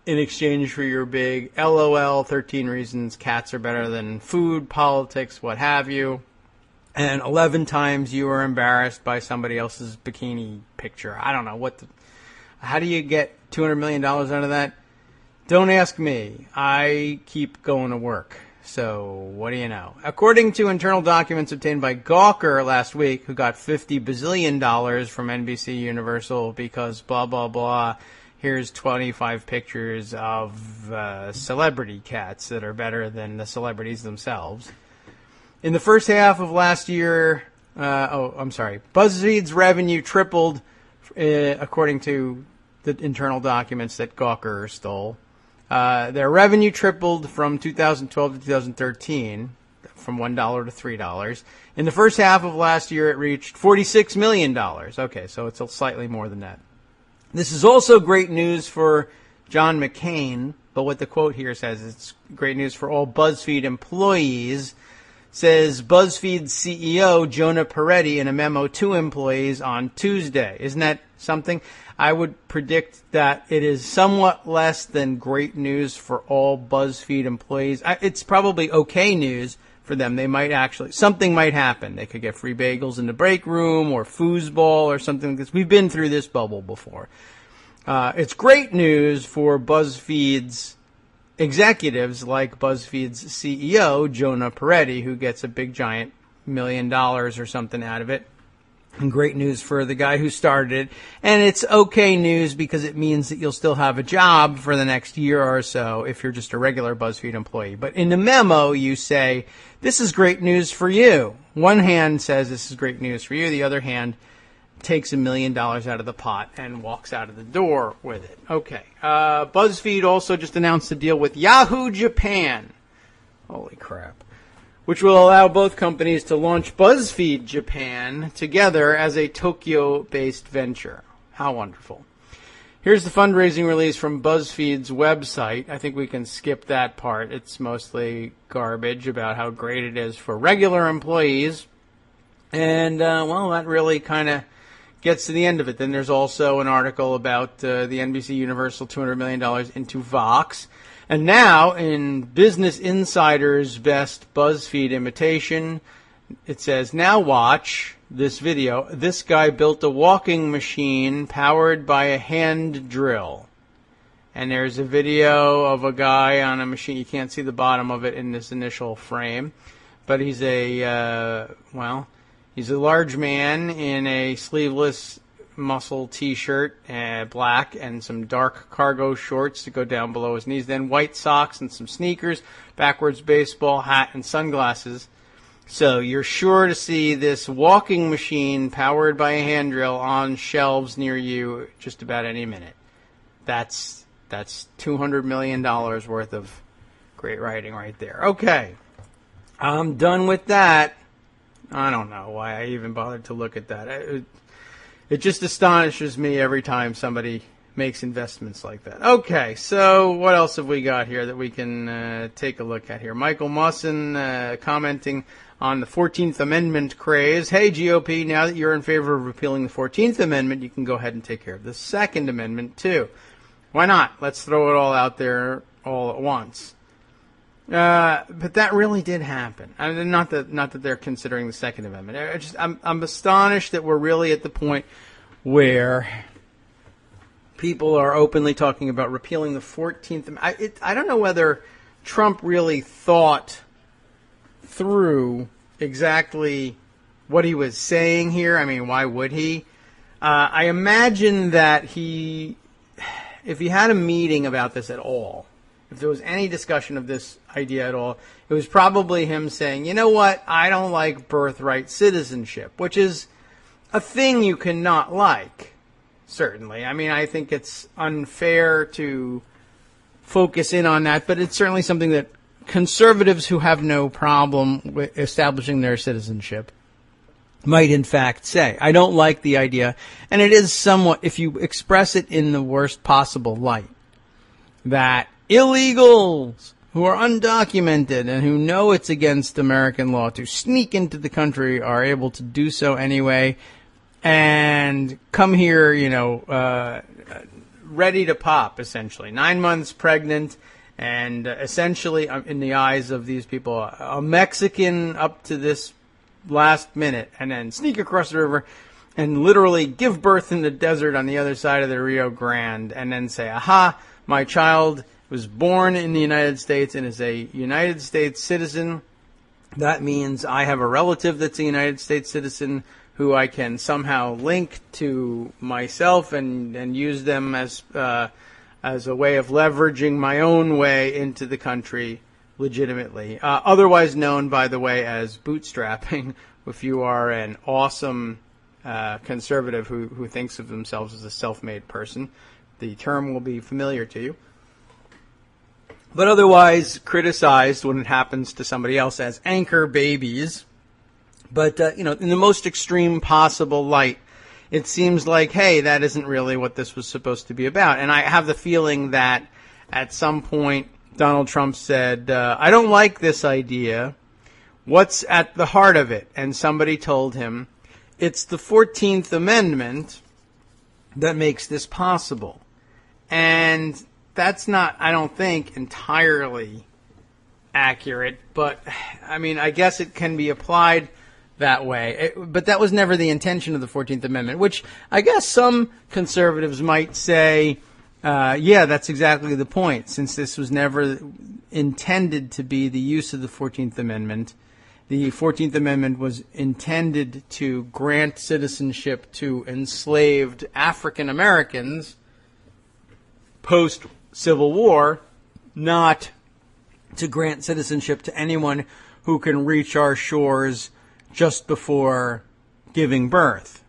in exchange for your big LOL, 13 reasons cats are better than food, politics, what have you. And 11 times you were embarrassed by somebody else's bikini picture. I don't know how do you get $200 million out of that? Don't ask me. I keep going to work. So what do you know? According to internal documents obtained by Gawker last week, who got $50 bazillion from NBC Universal because blah, blah, blah. Here's 25 pictures of celebrity cats that are better than the celebrities themselves. In the first half of last year, BuzzFeed's revenue tripled, according to the internal documents that Gawker stole. Their revenue tripled from 2012 to 2013, from $1 to $3. In the first half of last year, it reached $46 million. Okay, so it's slightly more than that. This is also great news for John McCain, but what the quote here says, it's great news for all BuzzFeed employees. Says BuzzFeed CEO Jonah Peretti in a memo to employees on Tuesday. Isn't that something? I would predict that it is somewhat less than great news for all BuzzFeed employees. It's probably okay news for them. They might something might happen. They could get free bagels in the break room or foosball or something like this. We've been through this bubble before. It's great news for BuzzFeed's executives like BuzzFeed's CEO, Jonah Peretti, who gets a big giant $1 million or something out of it. And great news for the guy who started it. And it's okay news because it means that you'll still have a job for the next year or so if you're just a regular BuzzFeed employee. But in the memo, you say, this is great news for you. One hand says this is great news for you. The other hand takes $1 million out of the pot and walks out of the door with it. Okay. BuzzFeed also just announced a deal with Yahoo Japan. Holy crap. Which will allow both companies to launch BuzzFeed Japan together as a Tokyo-based venture. How wonderful. Here's the fundraising release from BuzzFeed's website. I think we can skip that part. It's mostly garbage about how great it is for regular employees. And, that really kind of gets to the end of it. Then there's also an article about the NBC Universal $200 million into Vox. And now, in Business Insider's best BuzzFeed imitation, it says, now watch this video. This guy built a walking machine powered by a hand drill. And there's a video of a guy on a machine. You can't see the bottom of it in this initial frame. But he's he's a large man in a sleeveless muscle t-shirt, black, and some dark cargo shorts to go down below his knees. Then white socks and some sneakers, backwards baseball hat, and sunglasses. So you're sure to see this walking machine powered by a hand drill on shelves near you just about any minute. That's $200 million worth of great writing right there. Okay, I'm done with that. I don't know why I even bothered to look at that. It just astonishes me every time somebody makes investments like that. Okay, so what else have we got here that we can take a look at here? Michael Mawson commenting on the 14th Amendment craze. Hey, GOP, now that you're in favor of repealing the 14th Amendment, you can go ahead and take care of the Second Amendment, too. Why not? Let's throw it all out there all at once. But that really did happen. I mean, not that they're considering the Second Amendment. I'm astonished that we're really at the point where people are openly talking about repealing the 14th Amendment. I don't know whether Trump really thought through exactly what he was saying here. I mean, why would he? I imagine that if he had a meeting about this at all, if there was any discussion of this idea at all, it was probably him saying, you know what, I don't like birthright citizenship, which is a thing you cannot like, certainly. I mean, I think it's unfair to focus in on that, but it's certainly something that conservatives who have no problem with establishing their citizenship might in fact say. I don't like the idea, and it is somewhat, if you express it in the worst possible light, that illegals who are undocumented and who know it's against American law to sneak into the country are able to do so anyway and come here, ready to pop, essentially. 9 months pregnant, and essentially, in the eyes of these people, a Mexican up to this last minute, and then sneak across the river and literally give birth in the desert on the other side of the Rio Grande, and then say, aha, my child was born in the United States and is a United States citizen. That means I have a relative that's a United States citizen who I can somehow link to myself and use them as a way of leveraging my own way into the country legitimately. Otherwise known, by the way, as bootstrapping, if you are an awesome conservative who thinks of themselves as a self-made person. The term will be familiar to you. But otherwise criticized when it happens to somebody else as anchor babies. But, in the most extreme possible light, it seems like, hey, that isn't really what this was supposed to be about. And I have the feeling that at some point Donald Trump said, I don't like this idea. What's at the heart of it? And somebody told him, it's the 14th Amendment that makes this possible. And that's not, I don't think, entirely accurate, but I mean, I guess it can be applied that way. But that was never the intention of the 14th Amendment, which I guess some conservatives might say, yeah, that's exactly the point. Since this was never intended to be the use of the 14th Amendment, the 14th Amendment was intended to grant citizenship to enslaved African Americans post-Civil War, not to grant citizenship to anyone who can reach our shores just before giving birth.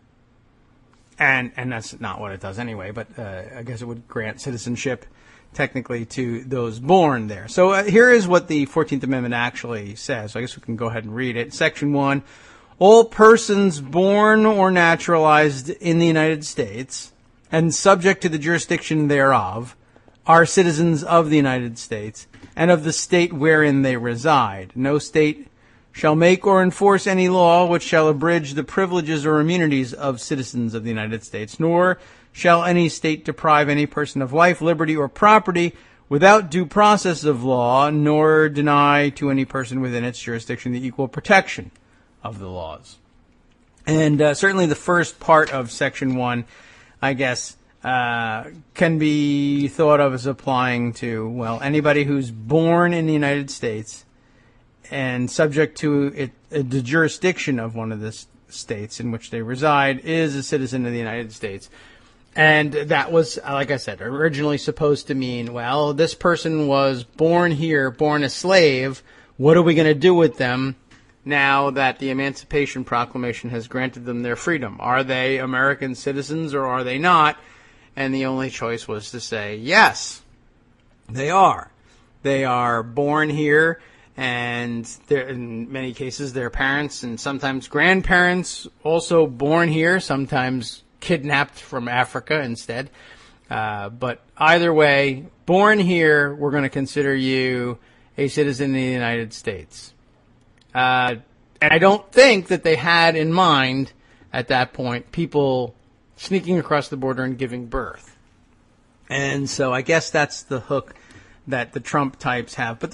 And that's not what it does anyway, but I guess it would grant citizenship technically to those born there. So here is what the 14th Amendment actually says. So I guess we can go ahead and read it. Section 1, all persons born or naturalized in the United States and subject to the jurisdiction thereof are citizens of the United States and of the state wherein they reside. No state shall make or enforce any law which shall abridge the privileges or immunities of citizens of the United States, nor shall any state deprive any person of life, liberty, or property without due process of law, nor deny to any person within its jurisdiction the equal protection of the laws. And certainly the first part of Section 1, I guess, can be thought of as applying to, well, anybody who's born in the United States and subject to the jurisdiction of one of the states in which they reside is a citizen of the United States. And that was, like I said, originally supposed to mean, well, this person was born here, born a slave. What are we going to do with them now that the Emancipation Proclamation has granted them their freedom? Are they American citizens or are they not? And the only choice was to say, yes, they are. They are born here, and in many cases their parents and sometimes grandparents also born here, sometimes kidnapped from Africa instead. But either way, born here, we're going to consider you a citizen of the United States. And I don't think that they had in mind at that point people sneaking across the border and giving birth. And so I guess that's the hook that the Trump types have. But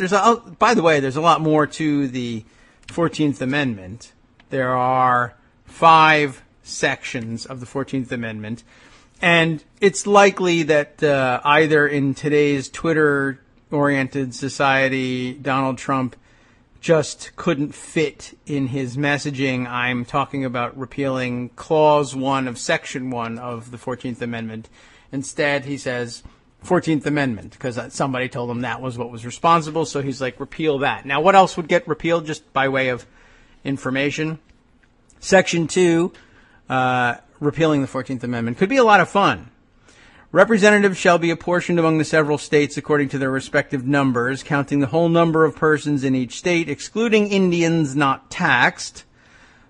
by the way, there's a lot more to the 14th Amendment. There are 5 sections of the 14th Amendment. And it's likely that either in today's Twitter-oriented society, Donald Trump just couldn't fit in his messaging. I'm talking about repealing Clause 1 of Section 1 of the 14th Amendment. Instead, he says 14th Amendment because somebody told him that was what was responsible. So he's like, repeal that. Now, what else would get repealed just by way of information? Section 2, repealing the 14th Amendment, could be a lot of fun. Representatives shall be apportioned among the several states according to their respective numbers, counting the whole number of persons in each state, excluding Indians not taxed.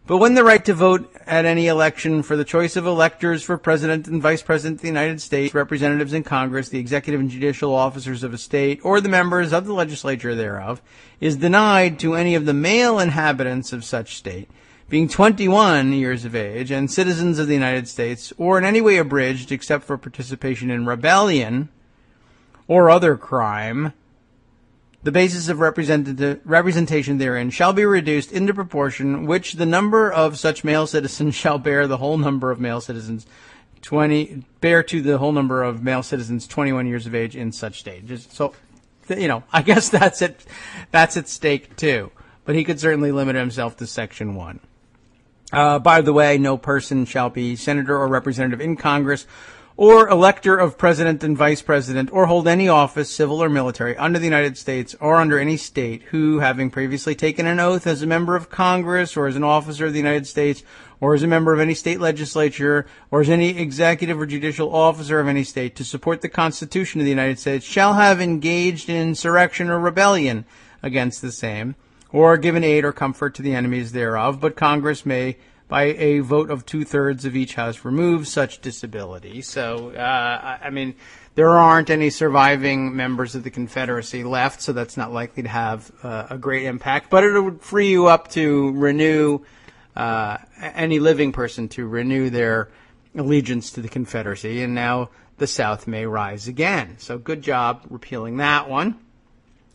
But when the right to vote at any election for the choice of electors for President and Vice President of the United States, representatives in Congress, the executive and judicial officers of a state, or the members of the legislature thereof, is denied to any of the male inhabitants of such state, being 21 years of age, and citizens of the United States, or in any way abridged except for participation in rebellion or other crime, the basis of representation therein shall be reduced into proportion which the number of such male citizens shall bear the whole number of male citizens 21 years of age in such state. Just so, I guess that's at stake too. But he could certainly limit himself to Section 1. By the way, no person shall be senator or representative in Congress or elector of president and vice president or hold any office, civil or military, under the United States or under any state who, having previously taken an oath as a member of Congress or as an officer of the United States or as a member of any state legislature or as any executive or judicial officer of any state to support the Constitution of the United States shall have engaged in insurrection or rebellion against the same, or given aid or comfort to the enemies thereof, but Congress may, by a vote of 2/3 of each house, remove such disability. So, there aren't any surviving members of the Confederacy left, so that's not likely to have a great impact. But it would free you up to renew, any living person to renew their allegiance to the Confederacy, and now the South may rise again. So good job repealing that one.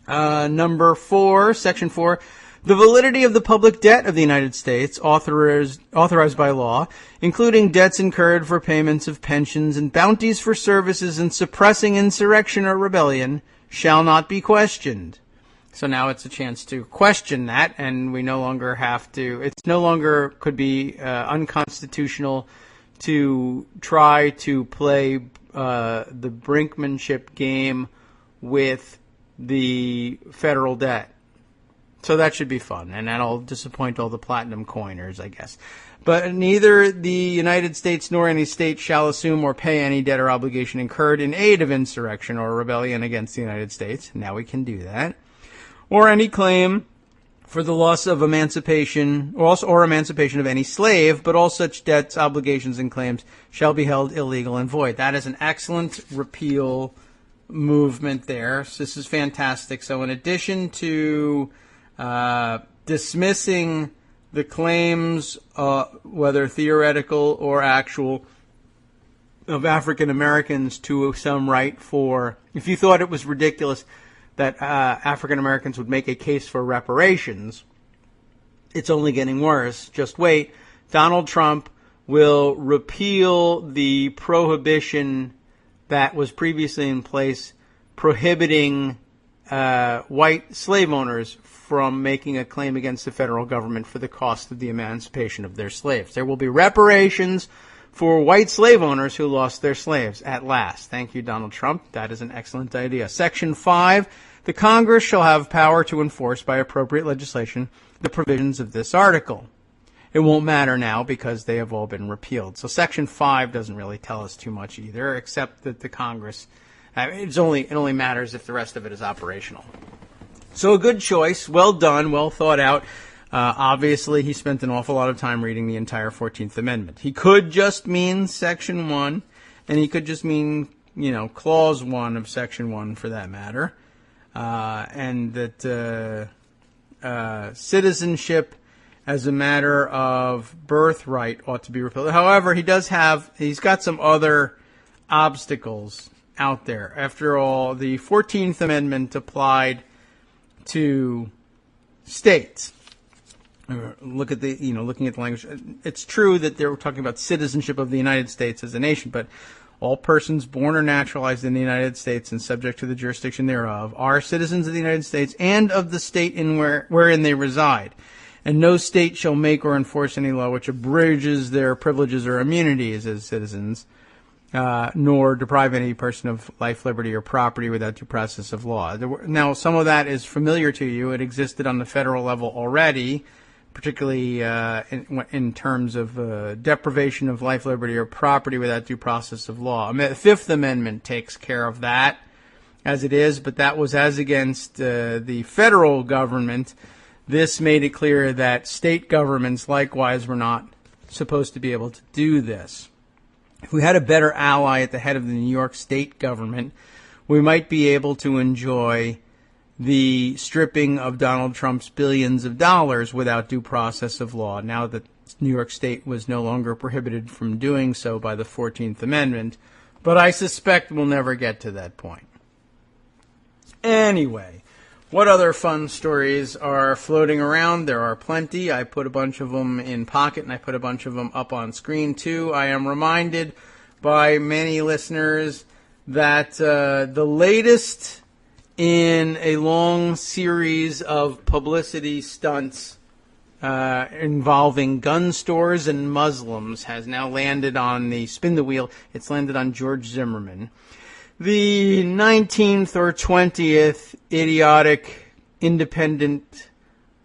Number 4, Section 4, the validity of the public debt of the United States authorized by law, including debts incurred for payments of pensions and bounties for services in suppressing insurrection or rebellion, shall not be questioned. So now it's a chance to question that, and we no longer have to, it's no longer could be unconstitutional to try to play the brinkmanship game with the federal debt. So that should be fun, and that'll disappoint all the platinum coiners, I guess. But neither the United States nor any state shall assume or pay any debt or obligation incurred in aid of insurrection or rebellion against the United States. Now we can do that. Or any claim for the loss of emancipation, or emancipation of any slave, but all such debts, obligations, and claims shall be held illegal and void. That is an excellent repeal movement there. So this is fantastic. So in addition to dismissing the claims, whether theoretical or actual, of African Americans to some right for, if you thought it was ridiculous that African Americans would make a case for reparations, it's only getting worse. Just wait. Donald Trump will repeal the prohibition that was previously in place prohibiting white slave owners from making a claim against the federal government for the cost of the emancipation of their slaves. There will be reparations for white slave owners who lost their slaves at last. Thank you, Donald Trump. That is an excellent idea. Section 5, the Congress shall have power to enforce by appropriate legislation the provisions of this article. It won't matter now because they have all been repealed. So Section 5 doesn't really tell us too much either, except that the Congress, it only matters if the rest of it is operational. So a good choice, well done, well thought out. Obviously, he spent an awful lot of time reading the entire 14th Amendment. He could just mean Section 1, and he could just mean, Clause 1 of Section 1 for that matter. And that citizenship as a matter of birthright ought to be repealed. However, he's got some other obstacles out there. After all, the 14th Amendment applied to states. Looking at the language, it's true that they're talking about citizenship of the United States as a nation, but all persons born or naturalized in the United States and subject to the jurisdiction thereof are citizens of the United States and of the state wherein they reside. And no state shall make or enforce any law which abridges their privileges or immunities as citizens, nor deprive any person of life, liberty, or property without due process of law. Now, some of that is familiar to you. It existed on the federal level already, particularly in terms of deprivation of life, liberty, or property without due process of law. The Fifth Amendment takes care of that as it is, but that was as against the federal government. This made it clear that state governments likewise were not supposed to be able to do this. If we had a better ally at the head of the New York state government, we might be able to enjoy the stripping of Donald Trump's billions of dollars without due process of law, now that New York State was no longer prohibited from doing so by the 14th Amendment. But I suspect we'll never get to that point. Anyway, what other fun stories are floating around? There are plenty. I put a bunch of them in Pocket, and I put a bunch of them up on screen, too. I am reminded by many listeners that the latest in a long series of publicity stunts involving gun stores and Muslims has now landed on the spin the wheel. It's landed on George Zimmerman, the 19th or 20th idiotic independent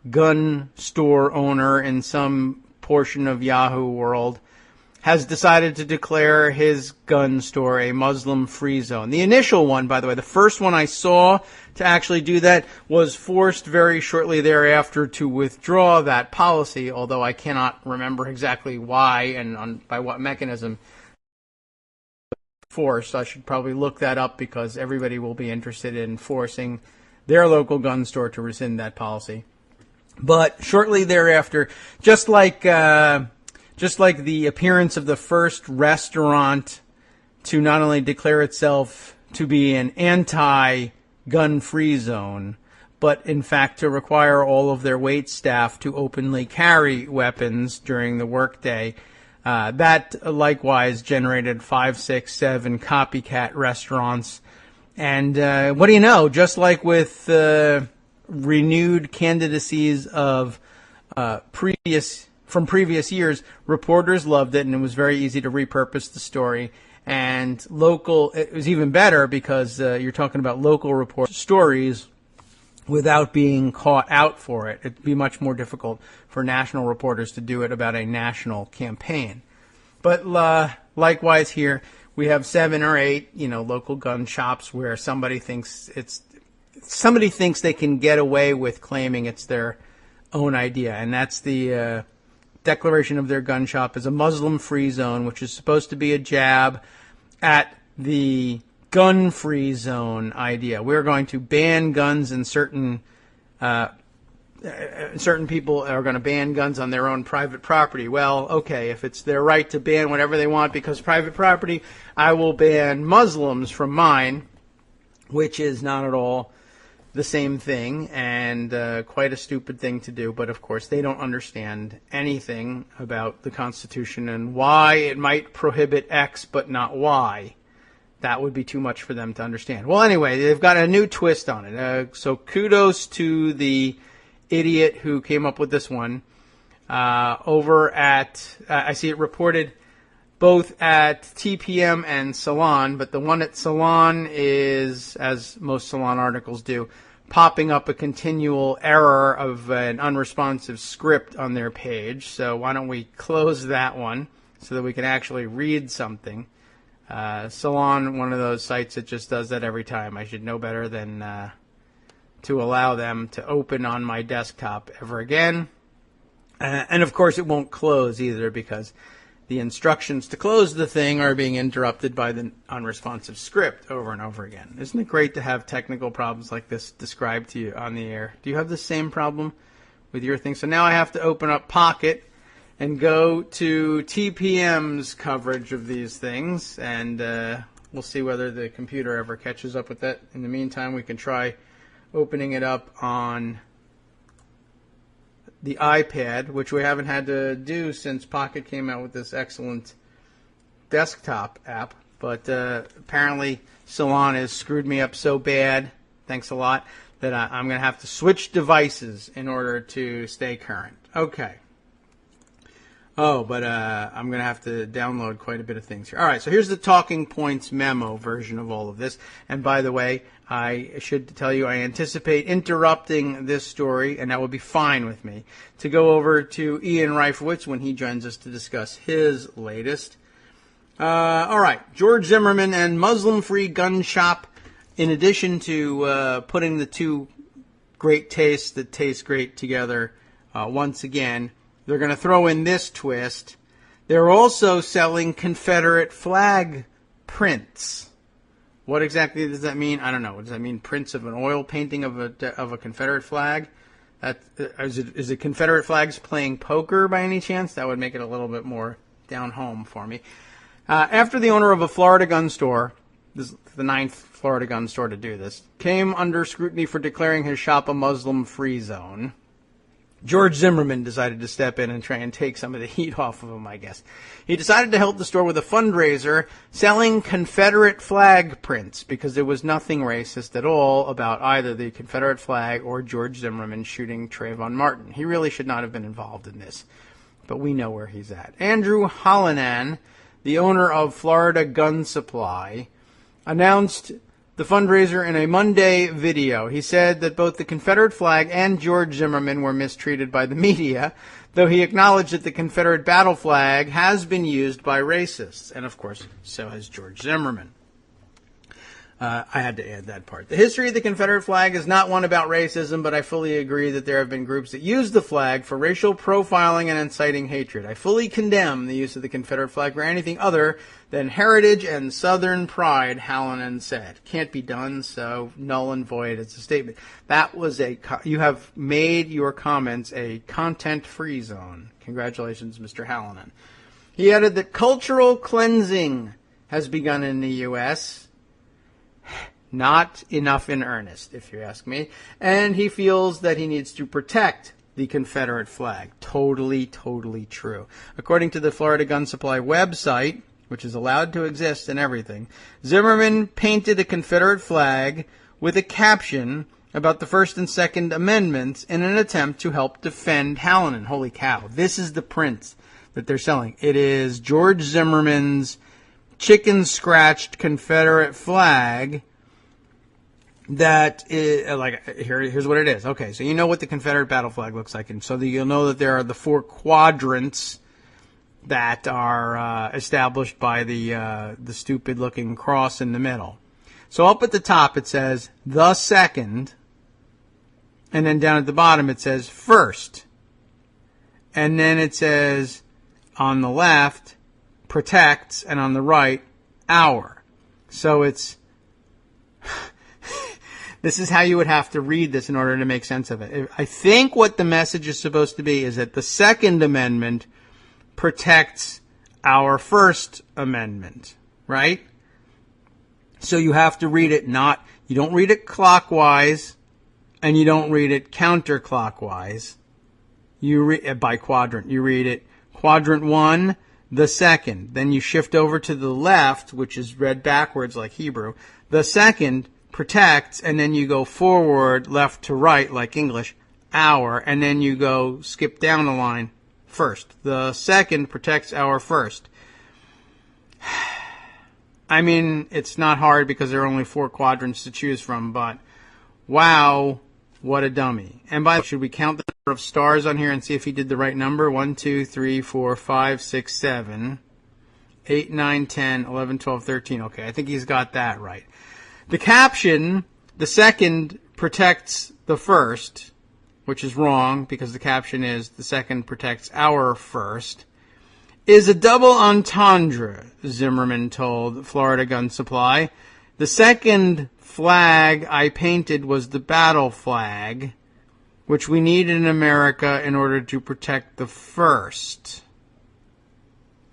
gun store owner in some portion of Yahoo world has decided to declare his gun store a Muslim-free zone. The initial one, by the way, the first one I saw to actually do that, was forced very shortly thereafter to withdraw that policy, although I cannot remember exactly why and by what mechanism forced. I should probably look that up because everybody will be interested in forcing their local gun store to rescind that policy. But shortly thereafter, just like the appearance of the first restaurant to not only declare itself to be an anti-gun-free zone, but in fact to require all of their wait staff to openly carry weapons during the workday, that likewise generated 5, 6, 7 copycat restaurants. And what do you know? Just like with renewed candidacies of from previous years, reporters loved it, and it was very easy to repurpose the story. And it was even better because you're talking about local report stories without being caught out for it. It'd be much more difficult for national reporters to do it about a national campaign. But likewise here, we have 7 or 8, local gun shops where somebody thinks they can get away with claiming it's their own idea, and that's the declaration of their gun shop as a Muslim-free zone, which is supposed to be a jab at the gun-free zone idea. We're going to ban guns, and certain people are going to ban guns on their own private property. Well, okay, if it's their right to ban whatever they want because private property, I will ban Muslims from mine, which is not at all the same thing, and quite a stupid thing to do. But of course, they don't understand anything about the Constitution and why it might prohibit X but not Y. That would be too much for them to understand. Well, anyway, they've got a new twist on it. So kudos to the idiot who came up with this one. Over at, I see it reported both at TPM and Salon, but the one at Salon is, as most Salon articles do, popping up a continual error of an unresponsive script on their page. So why don't we close that one so that we can actually read something. Salon, one of those sites that just does that every time. I should know better than to allow them to open on my desktop ever again. And of course it won't close either because the instructions to close the thing are being interrupted by the unresponsive script over and over again. Isn't it great to have technical problems like this described to you on the air? Do you have the same problem with your thing. So now I have to open up Pocket and go to TPM's coverage of these things, and we'll see whether the computer ever catches up with that. In the meantime, we can try opening it up on the iPad, which we haven't had to do since Pocket came out with this excellent desktop app. But apparently Salon has screwed me up so bad, thanks a lot, that I'm going to have to switch devices in order to stay current. Okay. Oh, but I'm going to have to download quite a bit of things here. All right, so here's the Talking Points memo version of all of this. And by the way, I should tell you I anticipate interrupting this story, and that would be fine with me, to go over to Ian Reifowitz when he joins us to discuss his latest. All right, George Zimmerman and Muslim-free gun shop, in addition to putting the two great tastes that taste great together once again, they're going to throw in this twist. They're also selling Confederate flag prints. What exactly does that mean? I don't know. Does that mean prints of an oil painting of a Confederate flag? Is it Confederate flags playing poker by any chance? That would make it a little bit more down home for me. After the owner of a Florida gun store, this is the 9th Florida gun store to do this, came under scrutiny for declaring his shop a Muslim-free zone, George Zimmerman decided to step in and try and take some of the heat off of him, I guess. He decided to help the store with a fundraiser selling Confederate flag prints because there was nothing racist at all about either the Confederate flag or George Zimmerman shooting Trayvon Martin. He really should not have been involved in this, but we know where he's at. Andrew Hallinan, the owner of Florida Gun Supply, announced the fundraiser in a Monday video. He said that both the Confederate flag and George Zimmerman were mistreated by the media, though he acknowledged that the Confederate battle flag has been used by racists. And, of course, so has George Zimmerman. I had to add that part. The history of the Confederate flag is not one about racism, but I fully agree that there have been groups that use the flag for racial profiling and inciting hatred. I fully condemn the use of the Confederate flag for anything other than heritage and Southern pride, Hallinan said. Can't be done, so null and void as a statement. That was you have made your comments a content-free zone. Congratulations, Mr. Hallinan. He added that cultural cleansing has begun in the U.S., not enough in earnest, if you ask me. And he feels that he needs to protect the Confederate flag. Totally, totally true. According to the Florida Gun Supply website, which is allowed to exist and everything, Zimmerman painted a Confederate flag with a caption about the First and Second Amendments in an attempt to help defend Hallinan. Holy cow. This is the print that they're selling. It is George Zimmerman's chicken-scratched Confederate flag that is, here's what it is. Okay, so you know what the Confederate battle flag looks like, and so you'll know that there are the 4 quadrants that are established by the stupid-looking cross in the middle. So up at the top it says, the second, and then down at the bottom it says, first. And then it says, on the left, protects, and on the right, our. So it's this is how you would have to read this in order to make sense of it. I think what the message is supposed to be is that the Second Amendment protects our First Amendment, right? So you have to read it you don't read it clockwise and you don't read it counterclockwise. You read by quadrant. You read it quadrant 1, the second. Then you shift over to the left, which is read backwards like Hebrew. The second protects, and then you go forward, left to right like English, our, and then you go skip down the line, first. The second protects our first. I mean, it's not hard because there are only 4 quadrants to choose from, but wow, what a dummy. And by the way, should we count the number of stars on here and see if he did the right number? 1, 2, 3, 4, 5, 6, 7, 8, 9, 10, 11, 12, 13. Okay, I think he's got that right. The caption, the second protects the first, which is wrong because the caption is the second protects our first, is a double entendre, Zimmerman told Florida Gun Supply. The second flag I painted was the battle flag, which we need in America in order to protect the first.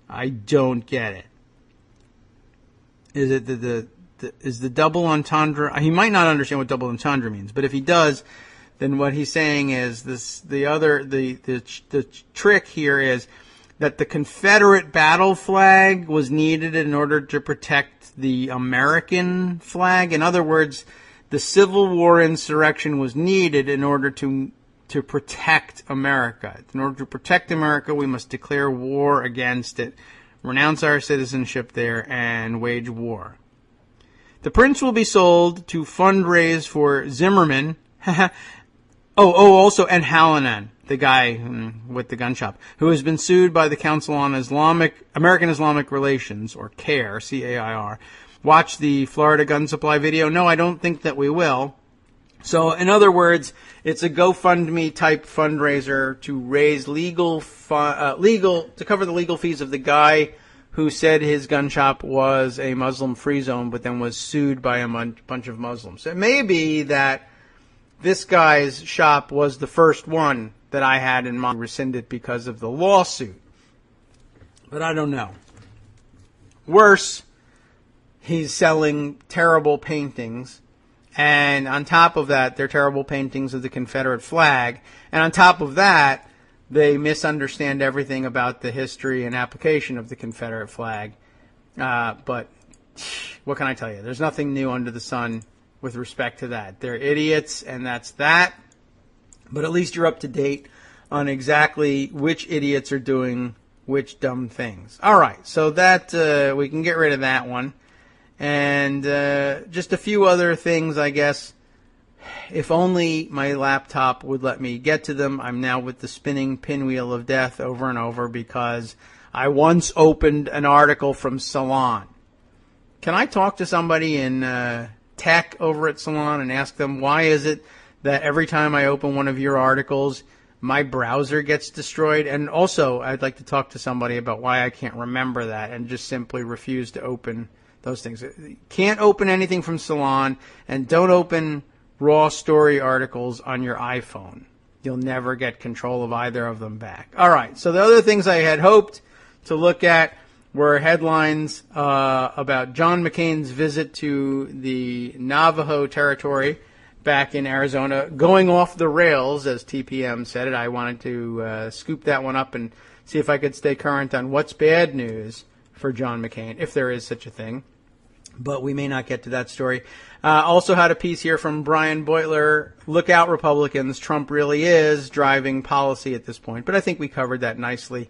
I don't get it. Is it is the double entendre? He might not understand what double entendre means, but if he does, then what he's saying is this: the trick here is that the Confederate battle flag was needed in order to protect the American flag. In other words, the Civil War insurrection was needed in order to protect America. In order to protect America, we must declare war against it, renounce our citizenship there, and wage war. The prince will be sold to fundraise for Zimmerman. Also, and Hallinan, the guy with the gun shop, who has been sued by the Council on American Islamic Relations, or CAIR, C-A-I-R. Watch the Florida gun supply video? No, I don't think that we will. So, in other words, it's a GoFundMe type fundraiser to raise to cover the legal fees of the guy who said his gun shop was a Muslim-free zone, but then was sued by a bunch of Muslims. It may be that this guy's shop was the first one that I had in mind rescinded because of the lawsuit. But I don't know. Worse, he's selling terrible paintings. And on top of that, they're terrible paintings of the Confederate flag. And on top of that, they misunderstand everything about the history and application of the Confederate flag. But what can I tell you? There's nothing new under the sun with respect to that. They're idiots, and that's that. But at least you're up to date on exactly which idiots are doing which dumb things. All right, so that we can get rid of that one. And just a few other things, I guess. If only my laptop would let me get to them. I'm now with the spinning pinwheel of death over and over because I once opened an article from Salon. Can I talk to somebody in tech over at Salon and ask them, why is it that every time I open one of your articles, my browser gets destroyed? And also, I'd like to talk to somebody about why I can't remember that and just simply refuse to open those things. Can't open anything from Salon, and don't open raw story articles on your iPhone. You'll never get control of either of them back. All right, so the other things I had hoped to look at were headlines about John McCain's visit to the Navajo territory back in Arizona, going off the rails, as TPM said it. I wanted to scoop that one up and see if I could stay current on what's bad news for John McCain, if there is such a thing. But we may not get to that story. Also had a piece here from Brian Beutler. Look out, Republicans. Trump really is driving policy at this point. But I think we covered that nicely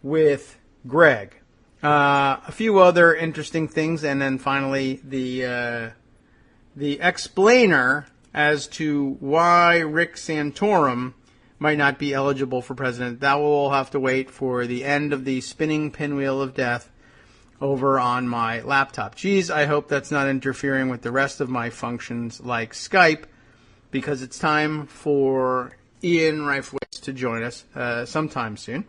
with Greg. A few other interesting things, and then finally the explainer as to why Rick Santorum might not be eligible for president. That will all have to wait for the end of the spinning pinwheel of death over on my laptop. Geez, I hope that's not interfering with the rest of my functions like Skype, because it's time for Ian Reifwitz to join us sometime soon.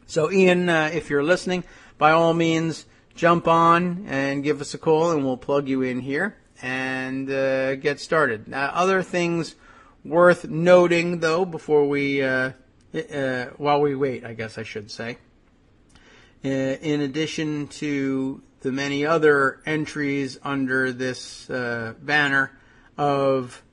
So Ian, if you're listening, by all means, jump on and give us a call, and we'll plug you in here and get started. Other things worth noting, though, before we, while we wait, I guess I should say. In addition to the many other entries under this banner of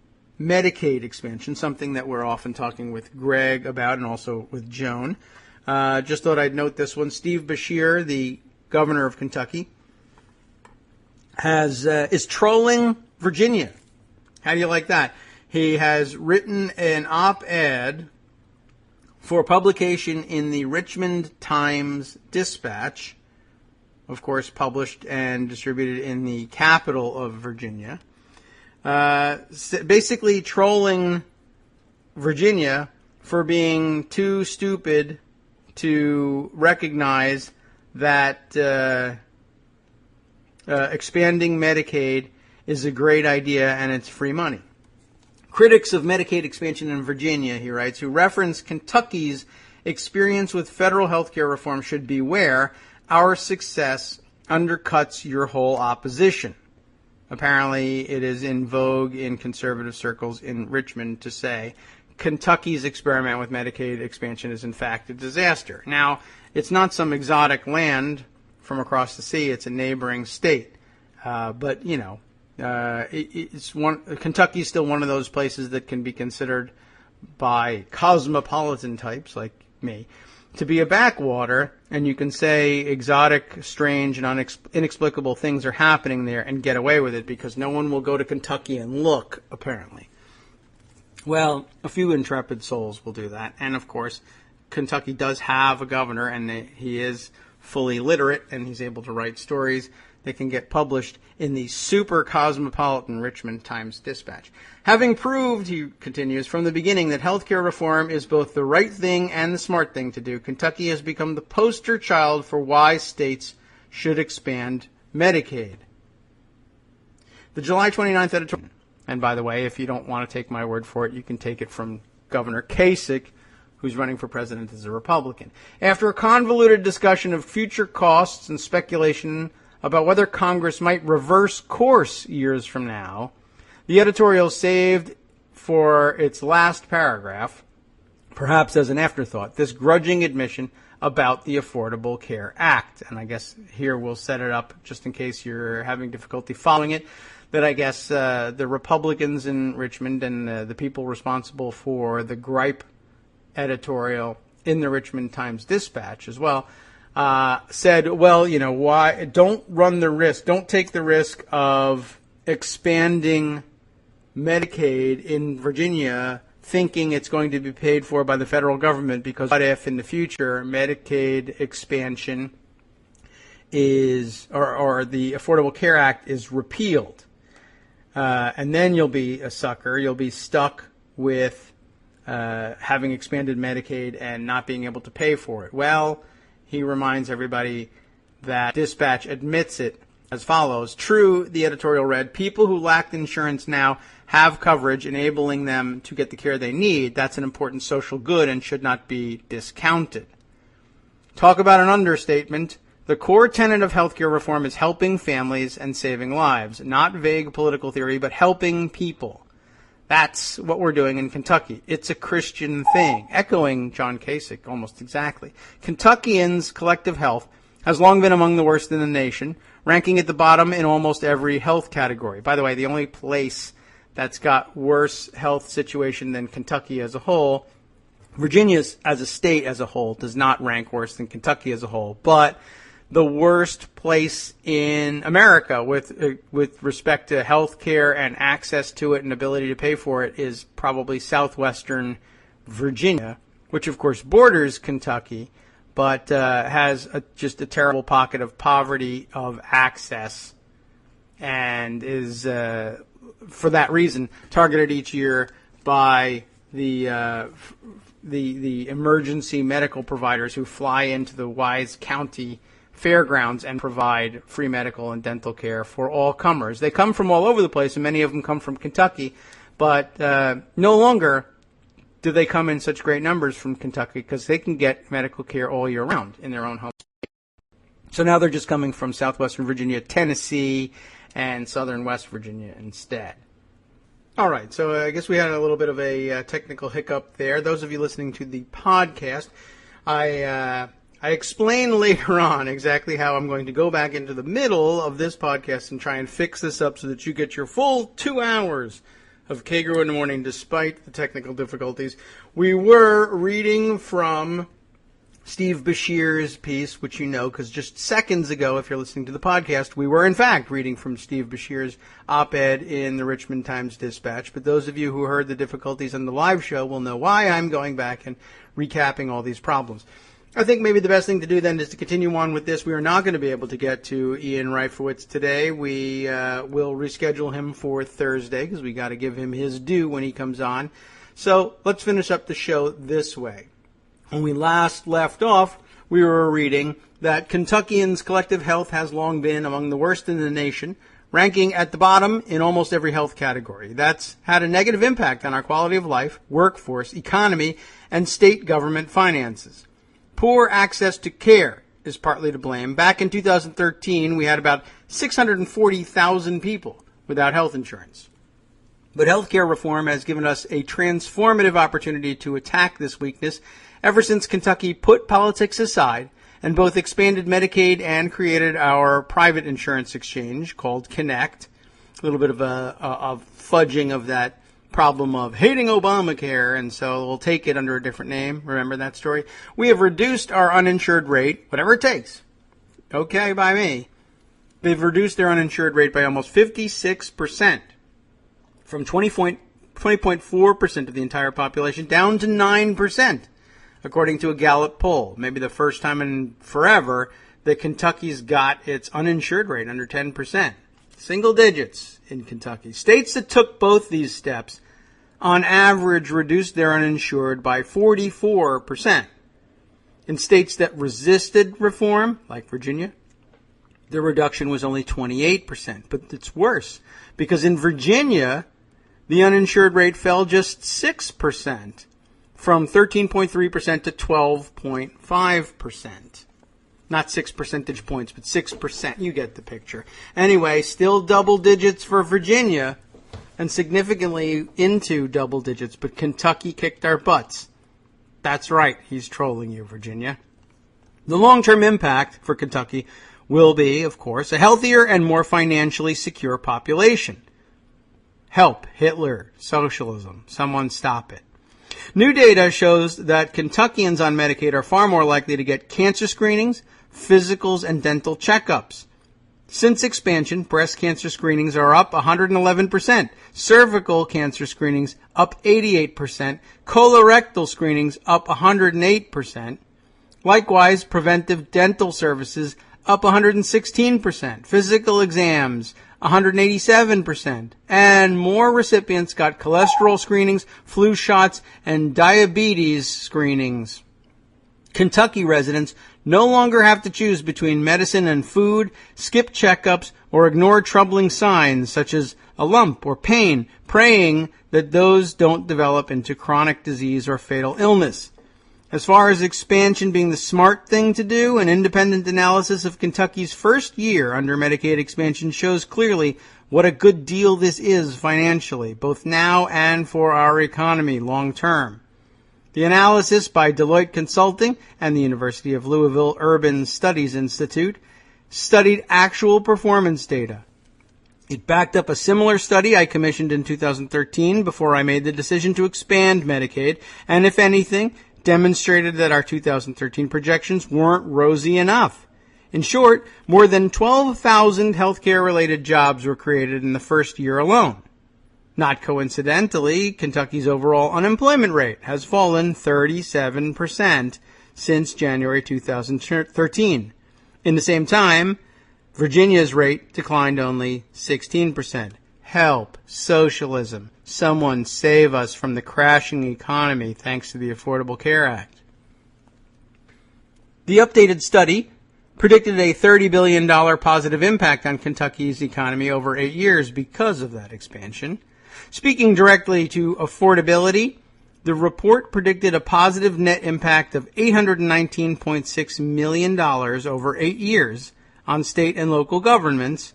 Medicaid expansion, something that we're often talking with Greg about and also with Joan. Just thought I'd note this one. Steve Beshear, the governor of Kentucky, is trolling Virginia. How do you like that? He has written an op-ed for publication in the Richmond Times-Dispatch, of course published and distributed in the capital of Virginia, basically trolling Virginia for being too stupid to recognize that expanding Medicaid is a great idea and it's free money. Critics of Medicaid expansion in Virginia, he writes, who reference Kentucky's experience with federal health care reform should beware. Our success undercuts your whole opposition. Apparently, it is in vogue in conservative circles in Richmond to say Kentucky's experiment with Medicaid expansion is in fact a disaster. Now, it's not some exotic land from across the sea. It's a neighboring state. But, you know, Kentucky's still one of those places that can be considered by cosmopolitan types like me to be a backwater, and you can say exotic, strange, and inexplicable things are happening there and get away with it because no one will go to Kentucky and look, apparently. Well, a few intrepid souls will do that. And, of course, Kentucky does have a governor, and he is fully literate, and he's able to write stories that can get published in the super cosmopolitan Richmond Times-Dispatch. Having proved, he continues, from the beginning that healthcare reform is both the right thing and the smart thing to do, Kentucky has become the poster child for why states should expand Medicaid. The July 29th editorial, and by the way, if you don't want to take my word for it, you can take it from Governor Kasich, who's running for president as a Republican. After a convoluted discussion of future costs and speculation about whether Congress might reverse course years from now, the editorial saved for its last paragraph, perhaps as an afterthought, this grudging admission about the Affordable Care Act. And I guess here we'll set it up, just in case you're having difficulty following it, that I guess the Republicans in Richmond and the people responsible for the gripe editorial in the Richmond Times-Dispatch as well, said, well, you know, why don't take the risk of expanding Medicaid in Virginia thinking it's going to be paid for by the federal government, because what if in the future Medicaid expansion is, or the Affordable Care Act is repealed, and then you'll be a sucker, you'll be stuck with having expanded Medicaid and not being able to pay for it. Well, he reminds everybody that Dispatch admits it as follows. True, the editorial read, people who lack insurance now have coverage enabling them to get the care they need. That's an important social good and should not be discounted. Talk about an understatement. The core tenet of healthcare reform is helping families and saving lives. Not vague political theory, but helping people. That's what we're doing in Kentucky. It's a Christian thing. Echoing John Kasich almost exactly. Kentuckians' collective health has long been among the worst in the nation, ranking at the bottom in almost every health category. By the way, the only place that's got worse health situation than Kentucky as a whole, Virginia as a state as a whole does not rank worse than Kentucky as a whole, but the worst place in America with respect to health care and access to it and ability to pay for it is probably southwestern Virginia, which of course borders Kentucky, but has just a terrible pocket of poverty of access, and is, for that reason, targeted each year by the emergency medical providers who fly into the Wise County fairgrounds and provide free medical and dental care for all comers. They come from all over the place, and many of them come from Kentucky, but no longer do they come in such great numbers from Kentucky because they can get medical care all year round in their own home. So now they're just coming from southwestern Virginia, Tennessee, and southern West Virginia instead. All right, so I guess we had a little bit of a technical hiccup there. Those of you listening to the podcast, I explain later on exactly how I'm going to go back into the middle of this podcast and try and fix this up so that you get your full 2 hours of Kagro in the morning despite the technical difficulties. We were reading from Steve Bashir's piece, which you know because just seconds ago, if you're listening to the podcast, we were in fact reading from Steve Bashir's op-ed in the Richmond Times-Dispatch. But those of you who heard the difficulties on the live show will know why I'm going back and recapping all these problems. I think maybe the best thing to do then is to continue on with this. We are not going to be able to get to Ian Reifowitz today. We will reschedule him for Thursday because we got to give him his due when he comes on. So let's finish up the show this way. When we last left off, we were reading that Kentuckians' collective health has long been among the worst in the nation, ranking at the bottom in almost every health category. That's had a negative impact on our quality of life, workforce, economy, and state government finances. Poor access to care is partly to blame. Back in 2013, we had about 640,000 people without health insurance. But healthcare reform has given us a transformative opportunity to attack this weakness ever since Kentucky put politics aside and both expanded Medicaid and created our private insurance exchange called Connect. A little bit of a fudging of that problem of hating Obamacare, and so we'll take it under a different name. Remember that story? We have reduced our uninsured rate, whatever it takes. Okay, by me. They've reduced their uninsured rate by almost 56%. From 20.4% of the entire population down to 9%, according to a Gallup poll. Maybe the first time in forever that Kentucky's got its uninsured rate under 10%. Single digits in Kentucky. States that took both these steps, on average, reduced their uninsured by 44%. In states that resisted reform, like Virginia, the reduction was only 28%. But it's worse, because in Virginia, the uninsured rate fell just 6%, from 13.3% to 12.5%. Not 6 percentage points, but 6%. You get the picture. Anyway, still double digits for Virginia, and significantly into double digits, but Kentucky kicked our butts. That's right, he's trolling you, Virginia. The long-term impact for Kentucky will be, of course, a healthier and more financially secure population. Help Hitler, socialism, someone stop it. New data shows that Kentuckians on Medicaid are far more likely to get cancer screenings, physicals, and dental checkups. Since expansion, breast cancer screenings are up 111%, cervical cancer screenings up 88%, colorectal screenings up 108%. Likewise, preventive dental services up 116%, physical exams 187%, and more recipients got cholesterol screenings, flu shots, and diabetes screenings. Kentucky residents no longer have to choose between medicine and food, skip checkups, or ignore troubling signs such as a lump or pain, praying that those don't develop into chronic disease or fatal illness. As far as expansion being the smart thing to do, an independent analysis of Kentucky's first year under Medicaid expansion shows clearly what a good deal this is financially, both now and for our economy long term. The analysis by Deloitte Consulting and the University of Louisville Urban Studies Institute studied actual performance data. It backed up a similar study I commissioned in 2013 before I made the decision to expand Medicaid, and if anything, demonstrated that our 2013 projections weren't rosy enough. In short, more than 12,000 healthcare-related jobs were created in the first year alone. Not coincidentally, Kentucky's overall unemployment rate has fallen 37% since January 2013. In the same time, Virginia's rate declined only 16%. Help, socialism. Someone save us from the crashing economy thanks to the Affordable Care Act. The updated study predicted a $30 billion positive impact on Kentucky's economy over 8 years because of that expansion. Speaking directly to affordability, the report predicted a positive net impact of $819.6 million over 8 years on state and local governments,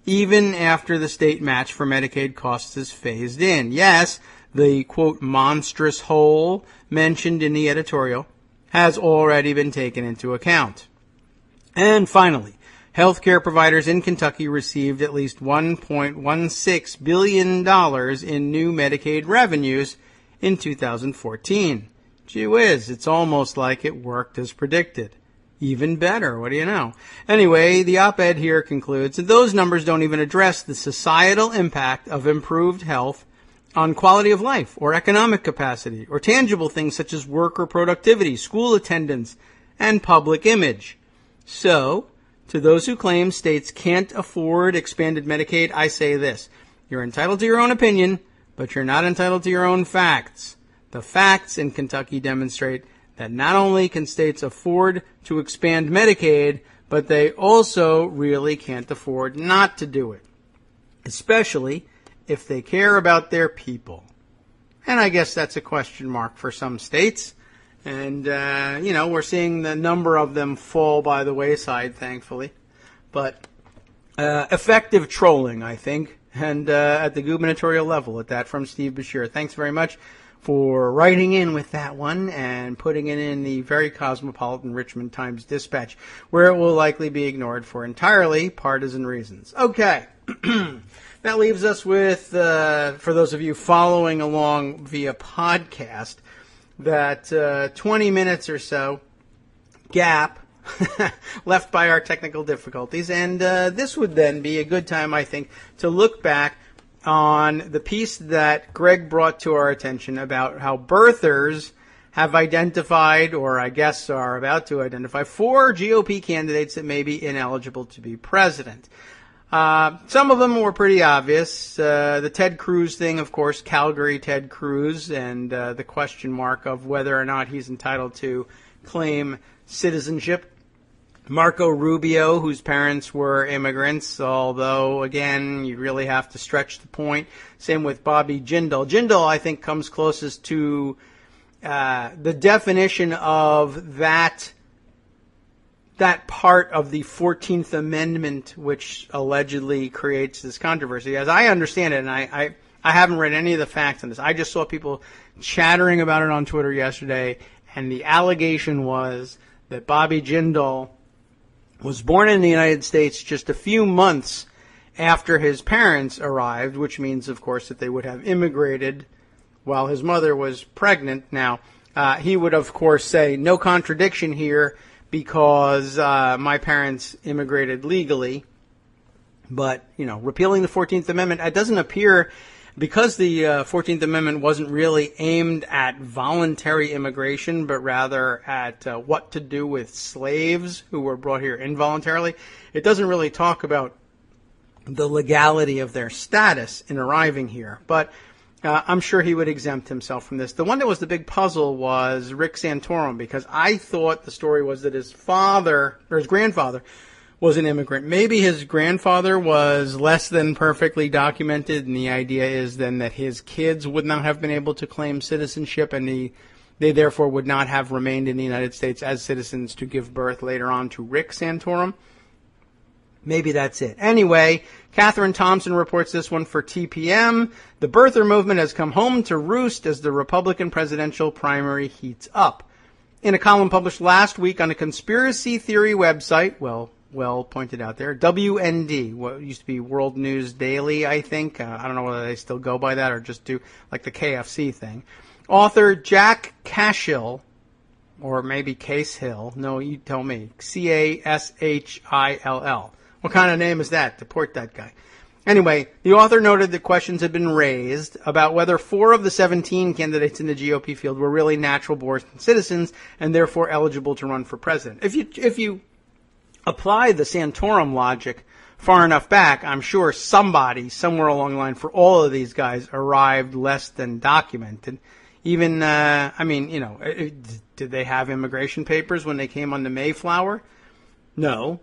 even after the state match for Medicaid costs is phased in. Yes, the, quote, monstrous hole mentioned in the editorial has already been taken into account. And finally, healthcare providers in Kentucky received at least $1.16 billion in new Medicaid revenues in 2014. Gee whiz, it's almost like it worked as predicted. Even better, what do you know? Anyway, the op-ed here concludes that those numbers don't even address the societal impact of improved health on quality of life or economic capacity or tangible things such as worker productivity, school attendance, and public image. So, to those who claim states can't afford expanded Medicaid, I say this. You're entitled to your own opinion, but you're not entitled to your own facts. The facts in Kentucky demonstrate that not only can states afford to expand Medicaid, but they also really can't afford not to do it, especially if they care about their people. And I guess that's a question mark for some states. And, we're seeing the number of them fall by the wayside, thankfully. But effective trolling, I think, and at the gubernatorial level at that, from Steve Beshear. Thanks very much for writing in with that one and putting it in the very cosmopolitan Richmond Times-Dispatch, where it will likely be ignored for entirely partisan reasons. Okay. That leaves us with, for those of you following along via podcast, that 20 minutes or so gap left by our technical difficulties. And this would then be a good time, I think, to look back on the piece that Greg brought to our attention about how birthers have identified, or I guess are about to identify, 4 GOP candidates that may be ineligible to be president. Some of them were pretty obvious. The Ted Cruz thing, of course, Calgary Ted Cruz, and the question mark of whether or not he's entitled to claim citizenship. Marco Rubio, whose parents were immigrants, although, again, you really have to stretch the point. Same with Bobby Jindal. Jindal, I think, comes closest to the definition of that part of the 14th Amendment which allegedly creates this controversy. As I understand it, and I haven't read any of the facts on this, I just saw people chattering about it on Twitter yesterday, and the allegation was that Bobby Jindal was born in the United States just a few months after his parents arrived, which means, of course, that they would have immigrated while his mother was pregnant. Now, he would, of course, say, no contradiction here because my parents immigrated legally. But, repealing the 14th Amendment, it doesn't appear, because the 14th Amendment wasn't really aimed at voluntary immigration, but rather at what to do with slaves who were brought here involuntarily. It doesn't really talk about the legality of their status in arriving here. But I'm sure he would exempt himself from this. The one that was the big puzzle was Rick Santorum, because I thought the story was that his father, or his grandfather, was an immigrant. Maybe his grandfather was less than perfectly documented, and the idea is then that his kids would not have been able to claim citizenship, and they therefore would not have remained in the United States as citizens to give birth later on to Rick Santorum. Maybe that's it. Anyway, Catherine Thompson reports this one for TPM. The birther movement has come home to roost as the Republican presidential primary heats up. In a column published last week on a conspiracy theory website, well pointed out there, WND, what used to be World News Daily, I think. I don't know whether they still go by that or just do like the KFC thing. Author Jack Cashill, or maybe Casehill, no, you tell me, Cashill. What kind of name is that? Deport that guy. Anyway, the author noted that questions had been raised about whether 4 of the 17 candidates in the GOP field were really natural-born citizens and therefore eligible to run for president. If you apply the Santorum logic far enough back, I'm sure somebody, somewhere along the line, for all of these guys, arrived less than documented. Even, did they have immigration papers when they came on the Mayflower? No.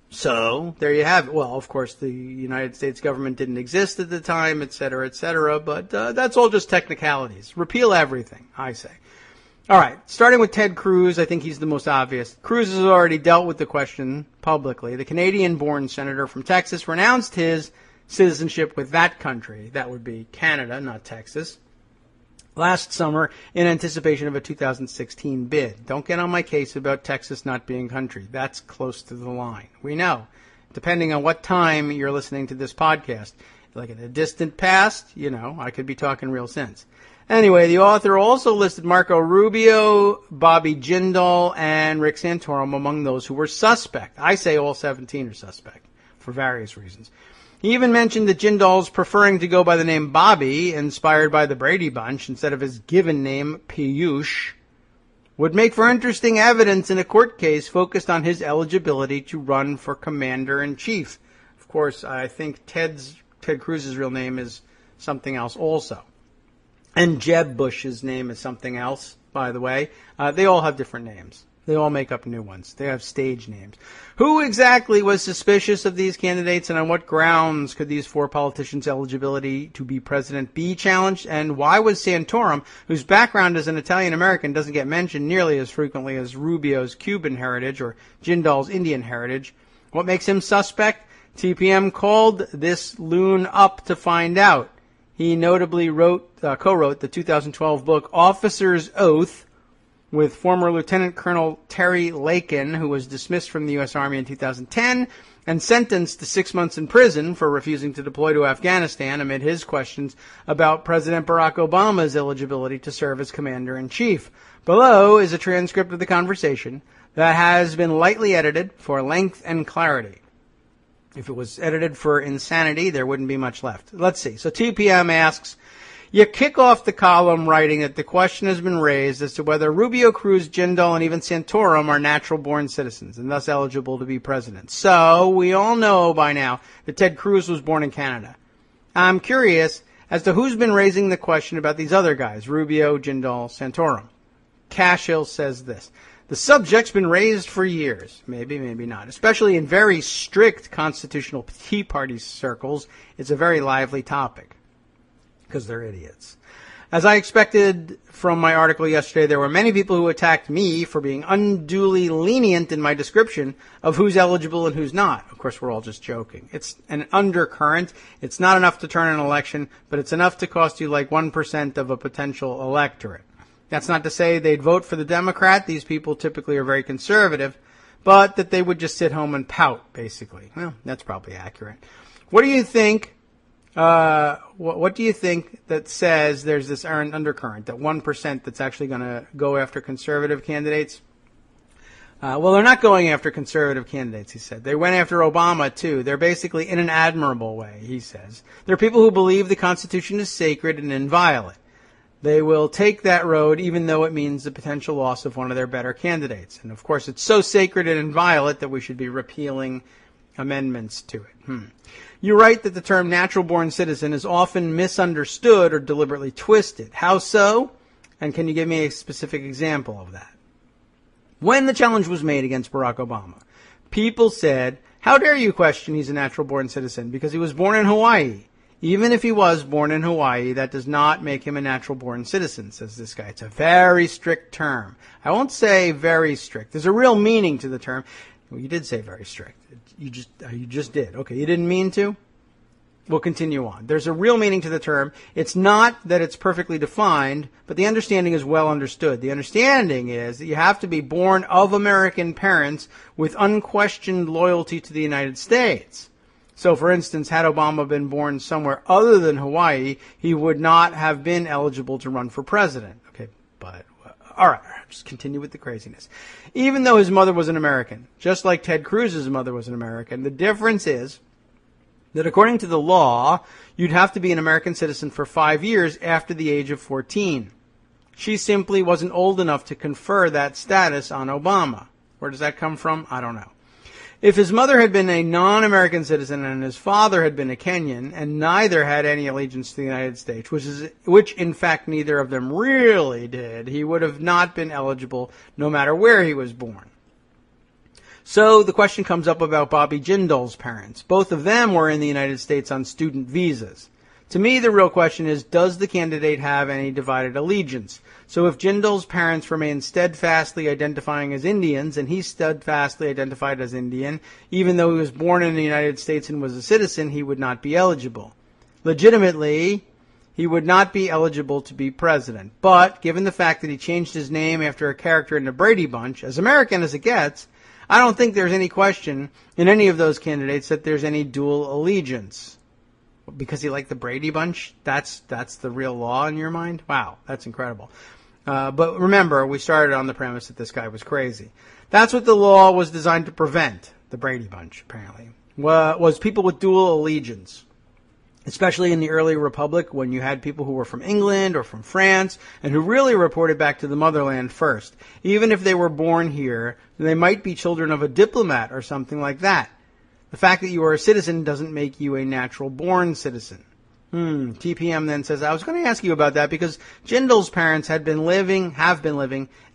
So, there you have it. Well, of course, the United States government didn't exist at the time, et cetera, but that's all just technicalities. Repeal everything, I say. All right, starting with Ted Cruz, I think he's the most obvious. Cruz has already dealt with the question publicly. The Canadian-born senator from Texas renounced his citizenship with that country. That would be Canada, not Texas. Last summer, in anticipation of a 2016 bid. Don't get on my case about Texas not being country. That's close to the line. We know. Depending on what time you're listening to this podcast. Like in the distant past, I could be talking real sense. Anyway, the author also listed Marco Rubio, Bobby Jindal, and Rick Santorum among those who were suspect. I say all 17 are suspect for various reasons. He even mentioned that Jindal's preferring to go by the name Bobby, inspired by the Brady Bunch, instead of his given name, Piyush, would make for interesting evidence in a court case focused on his eligibility to run for commander-in-chief. Of course, I think Ted Cruz's real name is something else also. And Jeb Bush's name is something else, by the way. They all have different names. They all make up new ones. They have stage names. Who exactly was suspicious of these candidates, and on what grounds could these 4 politicians' eligibility to be president be challenged? And why was Santorum, whose background as an Italian-American doesn't get mentioned nearly as frequently as Rubio's Cuban heritage or Jindal's Indian heritage, what makes him suspect? TPM called this loon up to find out. He notably co-wrote the 2012 book Officer's Oath with former Lieutenant Colonel Terry Lakin, who was dismissed from the U.S. Army in 2010 and sentenced to 6 months in prison for refusing to deploy to Afghanistan amid his questions about President Barack Obama's eligibility to serve as Commander-in-Chief. Below is a transcript of the conversation that has been lightly edited for length and clarity. If it was edited for insanity, there wouldn't be much left. Let's see. So TPM asks, you kick off the column writing that the question has been raised as to whether Rubio, Cruz, Jindal, and even Santorum are natural-born citizens and thus eligible to be president. So we all know by now that Ted Cruz was born in Canada. I'm curious as to who's been raising the question about these other guys, Rubio, Jindal, Santorum. Cashill says this. The subject's been raised for years. Maybe, maybe not. Especially in very strict constitutional Tea Party circles, it's a very lively topic. Because they're idiots. As I expected from my article yesterday, there were many people who attacked me for being unduly lenient in my description of who's eligible and who's not. Of course, we're all just joking. It's an undercurrent. It's not enough to turn an election, but it's enough to cost you like 1% of a potential electorate. That's not to say they'd vote for the Democrat. These people typically are very conservative, but that they would just sit home and pout, basically. Well, that's probably accurate. What do you think? What do you think that says there's this undercurrent, that 1% that's actually going to go after conservative candidates? Well, they're not going after conservative candidates, he said. They went after Obama, too. They're basically in an admirable way, he says. They're people who believe the Constitution is sacred and inviolate. They will take that road even though it means the potential loss of one of their better candidates. And, of course, it's so sacred and inviolate that we should be repealing amendments to it. You write that the term natural-born citizen is often misunderstood or deliberately twisted. How so? And can you give me a specific example of that? When the challenge was made against Barack Obama, people said, how dare you question he's a natural-born citizen because he was born in Hawaii. Even if he was born in Hawaii, that does not make him a natural-born citizen, says this guy. It's a very strict term. I won't say very strict. There's a real meaning to the term. Well, you did say very strict. You just did. Okay, you didn't mean to? We'll continue on. There's a real meaning to the term. It's not that it's perfectly defined, but the understanding is well understood. The understanding is that you have to be born of American parents with unquestioned loyalty to the United States. So, for instance, had Obama been born somewhere other than Hawaii, he would not have been eligible to run for president. Okay, but, all right, just continue with the craziness. Even though his mother was an American, just like Ted Cruz's mother was an American, the difference is that according to the law, you'd have to be an American citizen for 5 years after the age of 14. She simply wasn't old enough to confer that status on Obama. Where does that come from? I don't know. If his mother had been a non-American citizen and his father had been a Kenyan, and neither had any allegiance to the United States, which in fact neither of them really did, he would have not been eligible no matter where he was born. So the question comes up about Bobby Jindal's parents. Both of them were in the United States on student visas. To me, the real question is, does the candidate have any divided allegiance? So if Jindal's parents remain steadfastly identifying as Indians, and he's steadfastly identified as Indian, even though he was born in the United States and was a citizen, he would not be eligible. Legitimately, he would not be eligible to be president. But given the fact that he changed his name after a character in the Brady Bunch, as American as it gets, I don't think there's any question in any of those candidates that there's any dual allegiance. Because he liked the Brady Bunch? That's the real law in your mind? Wow, that's incredible. But remember, we started on the premise that this guy was crazy. That's what the law was designed to prevent, the Brady Bunch, apparently, was people with dual allegiance. Especially in the early republic when you had people who were from England or from France and who really reported back to the motherland first. Even if they were born here, they might be children of a diplomat or something like that. The fact that you are a citizen doesn't make you a natural-born citizen. TPM then says, I was going to ask you about that because Jindal's parents have been living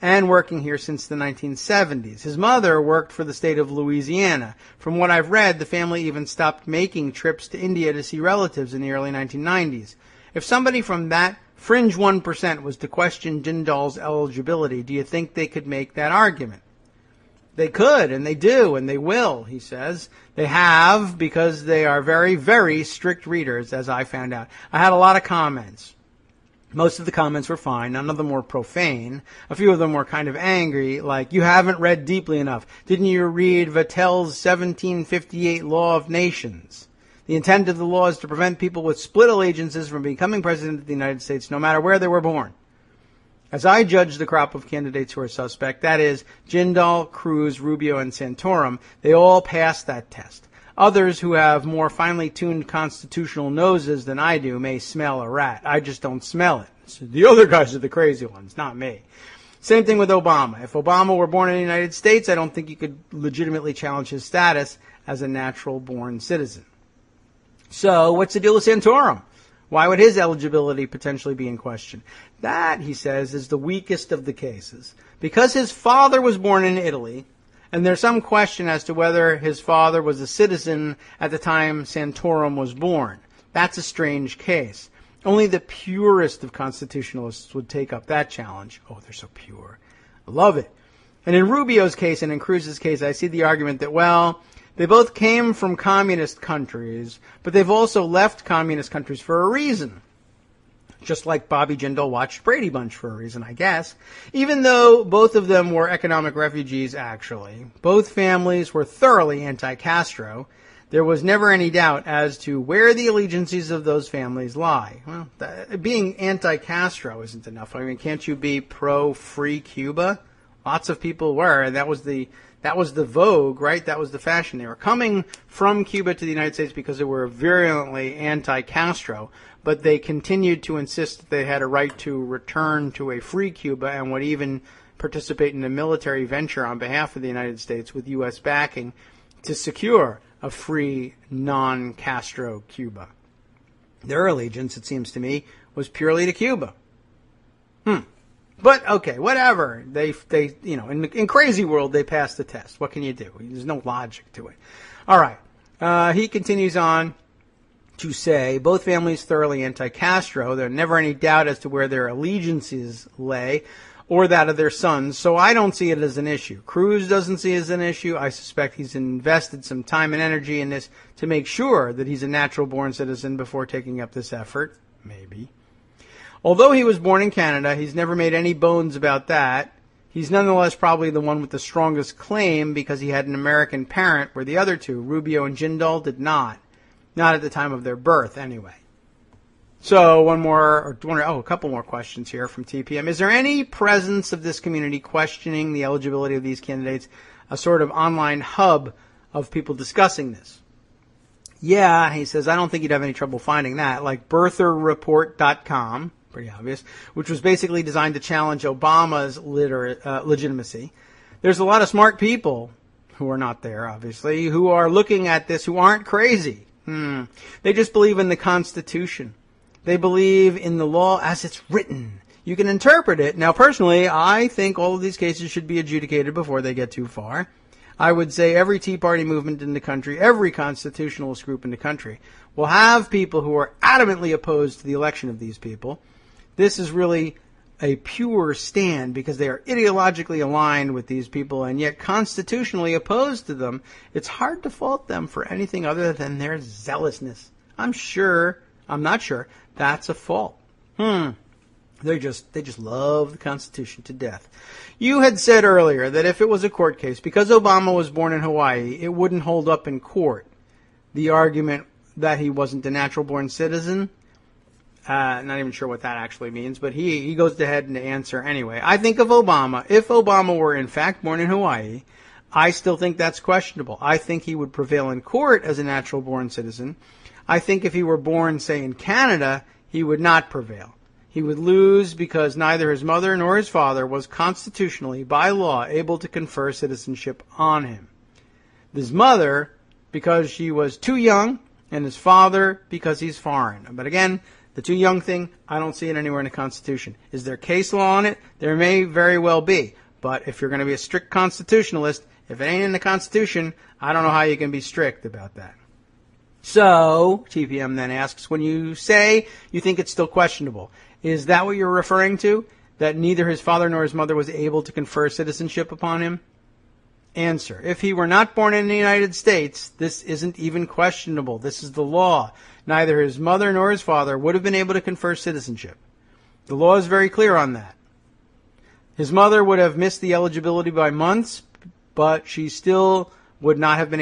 and working here since the 1970s. His mother worked for the state of Louisiana. From what I've read, the family even stopped making trips to India to see relatives in the early 1990s. If somebody from that fringe 1% was to question Jindal's eligibility, do you think they could make that argument? They could, and they do, and they will, he says. They have, because they are very, very strict readers, as I found out. I had a lot of comments. Most of the comments were fine. None of them were profane. A few of them were kind of angry, like, you haven't read deeply enough. Didn't you read Vattel's 1758 Law of Nations? The intent of the law is to prevent people with split allegiances from becoming president of the United States, no matter where they were born. As I judge the crop of candidates who are suspect, that is, Jindal, Cruz, Rubio, and Santorum, they all passed that test. Others who have more finely tuned constitutional noses than I do may smell a rat. I just don't smell it. So the other guys are the crazy ones, not me. Same thing with Obama. If Obama were born in the United States, I don't think you could legitimately challenge his status as a natural-born citizen. So, what's the deal with Santorum? Why would his eligibility potentially be in question? That, he says, is the weakest of the cases. Because his father was born in Italy, and there's some question as to whether his father was a citizen at the time Santorum was born. That's a strange case. Only the purest of constitutionalists would take up that challenge. Oh, they're so pure. I love it. And in Rubio's case and in Cruz's case, I see the argument that, well, they both came from communist countries, but they've also left communist countries for a reason. Just like Bobby Jindal watched Brady Bunch for a reason, I guess. Even though both of them were economic refugees, actually. Both families were thoroughly anti-Castro. There was never any doubt as to where the allegiances of those families lie. Well, being anti-Castro isn't enough. I mean, can't you be pro-free Cuba? Lots of people were, and that was the vogue, right? That was the fashion. They were coming from Cuba to the United States because they were virulently anti-Castro, but they continued to insist that they had a right to return to a free Cuba and would even participate in a military venture on behalf of the United States with U.S. backing to secure a free, non-Castro Cuba. Their allegiance, it seems to me, was purely to Cuba. But, okay, whatever. They in crazy world, they passed the test. What can you do? There's no logic to it. All right. He continues on to say, both families thoroughly anti-Castro. There's never any doubt as to where their allegiances lay or that of their sons, so I don't see it as an issue. Cruz doesn't see it as an issue. I suspect he's invested some time and energy in this to make sure that he's a natural-born citizen before taking up this effort. Maybe. Although he was born in Canada, he's never made any bones about that. He's nonetheless probably the one with the strongest claim because he had an American parent, where the other two, Rubio and Jindal, did not. Not at the time of their birth, anyway. So, a couple more questions here from TPM. Is there any presence of this community questioning the eligibility of these candidates, a sort of online hub of people discussing this? Yeah, he says, I don't think you'd have any trouble finding that, like birtherreport.com. Pretty obvious, which was basically designed to challenge Obama's legitimacy. There's a lot of smart people who are not there, obviously, who are looking at this, who aren't crazy. They just believe in the Constitution. They believe in the law as it's written. You can interpret it. Now, personally, I think all of these cases should be adjudicated before they get too far. I would say every Tea Party movement in the country, every constitutionalist group in the country, will have people who are adamantly opposed to the election of these people. This is really a pure stand because they are ideologically aligned with these people and yet constitutionally opposed to them. It's hard to fault them for anything other than their zealousness. I'm not sure that's a fault. They just love the Constitution to death. You had said earlier that if it was a court case, because Obama was born in Hawaii, it wouldn't hold up in court. The argument that he wasn't a natural-born citizen, not even sure what that actually means, but he goes ahead and answer anyway. I think of Obama. If Obama were in fact born in Hawaii, I still think that's questionable. I think he would prevail in court as a natural-born citizen. I think if he were born, say, in Canada, he would not prevail. He would lose because neither his mother nor his father was constitutionally, by law, able to confer citizenship on him. His mother, because she was too young, and his father, because he's foreign. But again, the too young thing, I don't see it anywhere in the Constitution. Is there case law on it? There may very well be. But if you're going to be a strict constitutionalist, if it ain't in the Constitution, I don't know how you can be strict about that. So, TPM then asks, when you say you think it's still questionable, is that what you're referring to? That neither his father nor his mother was able to confer citizenship upon him? Answer. If he were not born in the United States, this isn't even questionable. This is the law. Neither his mother nor his father would have been able to confer citizenship. The law is very clear on that. His mother would have missed the eligibility by months, but she still would not have been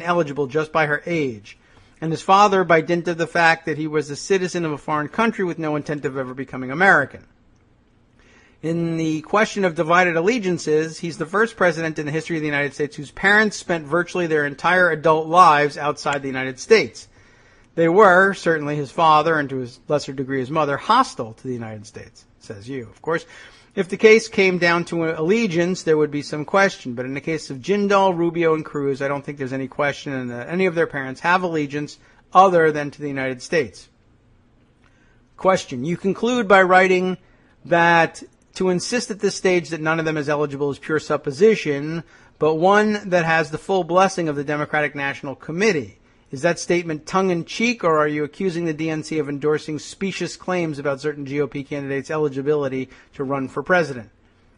eligible just by her age. And his father, by dint of the fact that he was a citizen of a foreign country with no intent of ever becoming American. In the question of divided allegiances, he's the first president in the history of the United States whose parents spent virtually their entire adult lives outside the United States. They were, certainly his father, and to a lesser degree his mother, hostile to the United States, says you. Of course, if the case came down to allegiance, there would be some question. But in the case of Jindal, Rubio, and Cruz, I don't think there's any question that any of their parents have allegiance other than to the United States. Question. You conclude by writing that to insist at this stage that none of them is eligible is pure supposition, but one that has the full blessing of the Democratic National Committee. Is that statement tongue-in-cheek, or are you accusing the DNC of endorsing specious claims about certain GOP candidates' eligibility to run for president?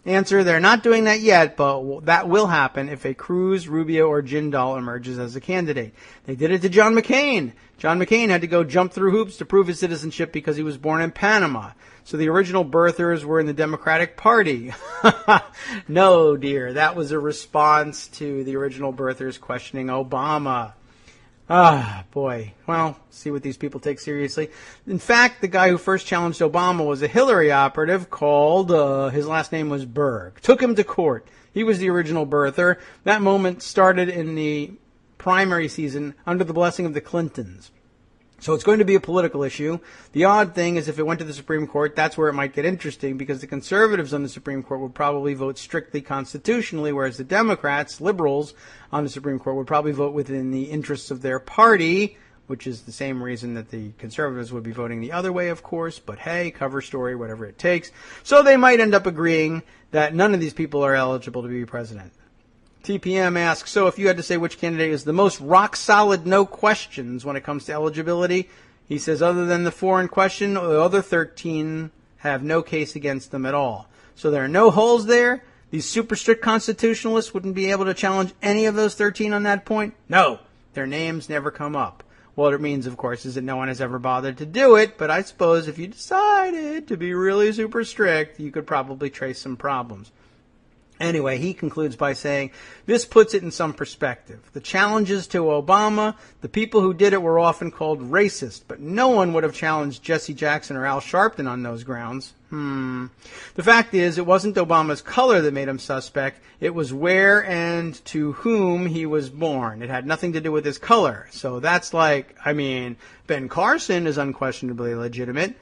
Answer, they're not doing that yet, but that will happen if a Cruz, Rubio, or Jindal emerges as a candidate. They did it to John McCain. John McCain had to go jump through hoops to prove his citizenship because he was born in Panama. So the original birthers were in the Democratic Party. No, dear, that was a response to the original birthers questioning Obama. Ah, boy. Well, see what these people take seriously. In fact, the guy who first challenged Obama was a Hillary operative called, his last name was Berg. Took him to court. He was the original birther. That moment started in the primary season under the blessing of the Clintons. So it's going to be a political issue. The odd thing is if it went to the Supreme Court, that's where it might get interesting because the conservatives on the Supreme Court would probably vote strictly constitutionally, whereas the Democrats, liberals on the Supreme Court would probably vote within the interests of their party, which is the same reason that the conservatives would be voting the other way, of course. But hey, cover story, whatever it takes. So they might end up agreeing that none of these people are eligible to be president. TPM asks, so if you had to say which candidate is the most rock-solid no questions when it comes to eligibility, he says other than the 4 in question, the other 13 have no case against them at all. So there are no holes there. These super strict constitutionalists wouldn't be able to challenge any of those 13 on that point? No. Their names never come up. What it means, of course, is that no one has ever bothered to do it, but I suppose if you decided to be really super strict, you could probably trace some problems. Anyway, he concludes by saying, this puts it in some perspective. The challenges to Obama, the people who did it were often called racist, but no one would have challenged Jesse Jackson or Al Sharpton on those grounds. The fact is, it wasn't Obama's color that made him suspect. It was where and to whom he was born. It had nothing to do with his color. So that's like, Ben Carson is unquestionably legitimate.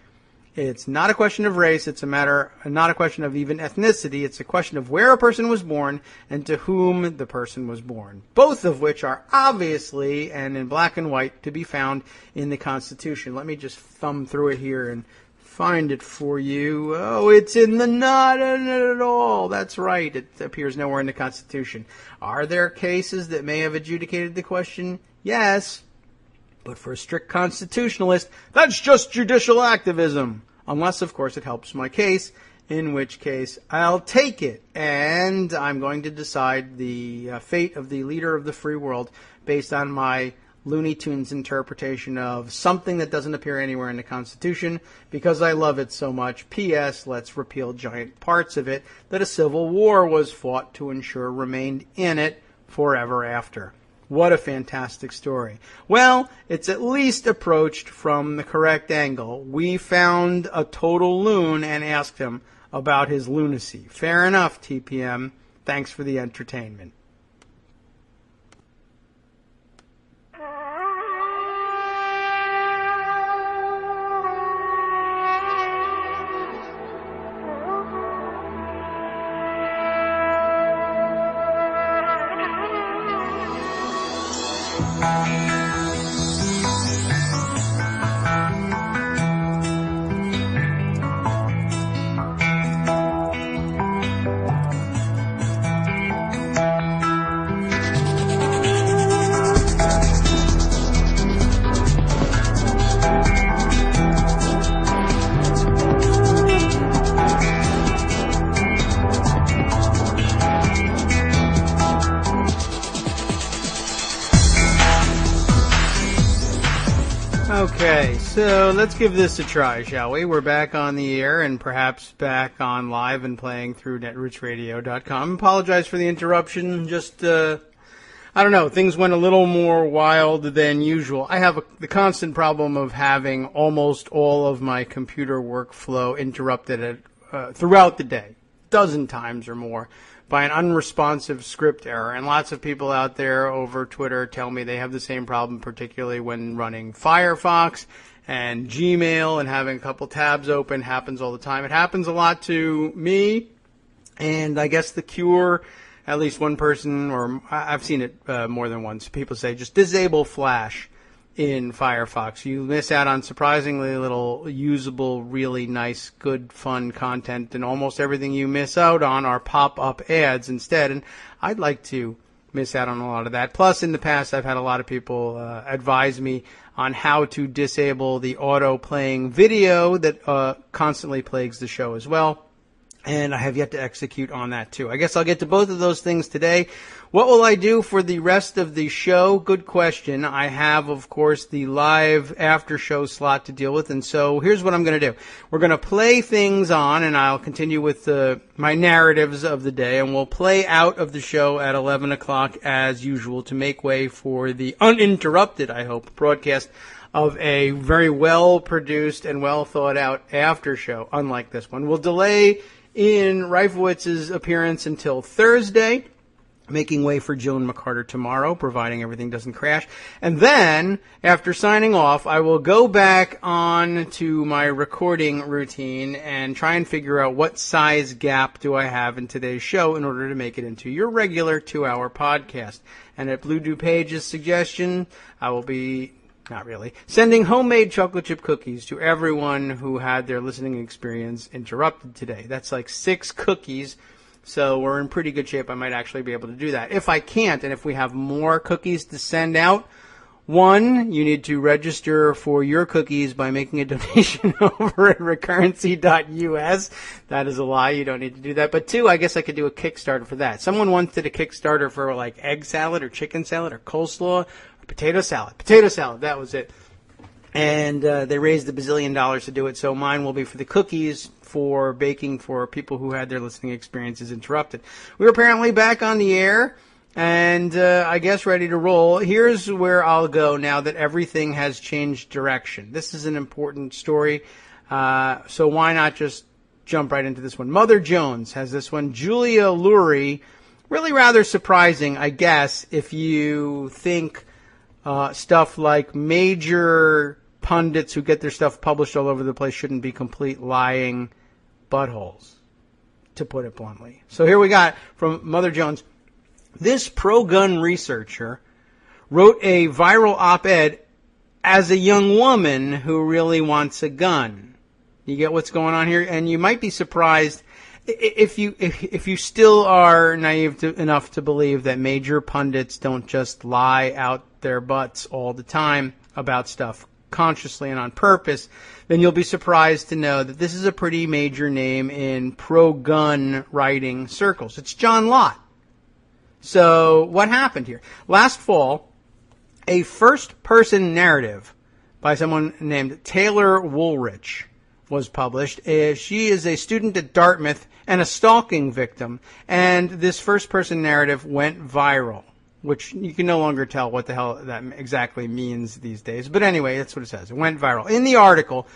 It's not a question of race. It's not a question of even ethnicity. It's a question of where a person was born and to whom the person was born. Both of which are obviously, and in black and white, to be found in the Constitution. Let me just thumb through it here and find it for you. Oh, it's not in it at all. That's right. It appears nowhere in the Constitution. Are there cases that may have adjudicated the question? Yes. But for a strict constitutionalist, that's just judicial activism. Unless, of course, it helps my case, in which case I'll take it. And I'm going to decide the fate of the leader of the free world based on my Looney Tunes interpretation of something that doesn't appear anywhere in the Constitution because I love it so much. P.S. Let's repeal giant parts of it that a civil war was fought to ensure remained in it forever after. What a fantastic story. Well, it's at least approached from the correct angle. We found a total loon and asked him about his lunacy. Fair enough, TPM. Thanks for the entertainment. So let's give this a try, shall we? We're back on the air and perhaps back on live and playing through netrootsradio.com. Apologize for the interruption. Just, I don't know, things went a little more wild than usual. I have the constant problem of having almost all of my computer workflow interrupted throughout the day, a dozen times or more, by an unresponsive script error. And lots of people out there over Twitter tell me they have the same problem, particularly when running Firefox and Gmail and having a couple tabs open. Happens all the time. It happens a lot to me, and I guess the cure, at least one person, or I've seen it more than once, people say just disable Flash in Firefox. You miss out on surprisingly little usable, really nice, good, fun content, and almost everything you miss out on are pop-up ads instead, and I'd like to miss out on a lot of that. Plus, in the past, I've had a lot of people advise me on how to disable the auto-playing video that constantly plagues the show as well. And I have yet to execute on that, too. I guess I'll get to both of those things today. What will I do for the rest of the show? Good question. I have, of course, the live after-show slot to deal with, and so here's what I'm going to do. We're going to play things on, and I'll continue with my narratives of the day, and we'll play out of the show at 11 o'clock as usual to make way for the uninterrupted, I hope, broadcast of a very well-produced and well-thought-out after-show, unlike this one. We'll delay in Reifowitz's appearance until Thursday, making way for Joan McCarter tomorrow, providing everything doesn't crash. And then, after signing off, I will go back on to my recording routine and try and figure out what size gap do I have in today's show in order to make it into your regular 2-hour podcast. And at Blue DuPage's suggestion, I will be... not really. Sending homemade chocolate chip cookies to everyone who had their listening experience interrupted today. That's like 6 cookies, so we're in pretty good shape. I might actually be able to do that. If I can't, and if we have more cookies to send out, 1, you need to register for your cookies by making a donation over at recurrency.us. That is a lie. You don't need to do that. But 2, I guess I could do a Kickstarter for that. Someone once did a Kickstarter for like egg salad or chicken salad or coleslaw. Potato salad, that was it. And they raised $1 bazillion to do it, so mine will be for the cookies for baking for people who had their listening experiences interrupted. We're apparently back on the air, and I guess ready to roll. Here's where I'll go now that everything has changed direction. This is an important story, so why not just jump right into this one. Mother Jones has this one. Julia Lurie, really rather surprising, I guess, if you think... stuff like major pundits who get their stuff published all over the place shouldn't be complete lying buttholes, to put it bluntly. So here we got from Mother Jones. This pro-gun researcher wrote a viral op-ed as a young woman who really wants a gun. You get what's going on here? And you might be surprised if you still are naive enough to believe that major pundits don't just lie out their butts all the time about stuff consciously and on purpose, then you'll be surprised to know that this is a pretty major name in pro-gun writing circles. It's John Lott. So what happened here? Last fall, a first-person narrative by someone named Taylor Woolrich was published. She is a student at Dartmouth and a stalking victim, and this first-person narrative went viral, which you can no longer tell what the hell that exactly means these days. But anyway, that's what it says. It went viral. In the article,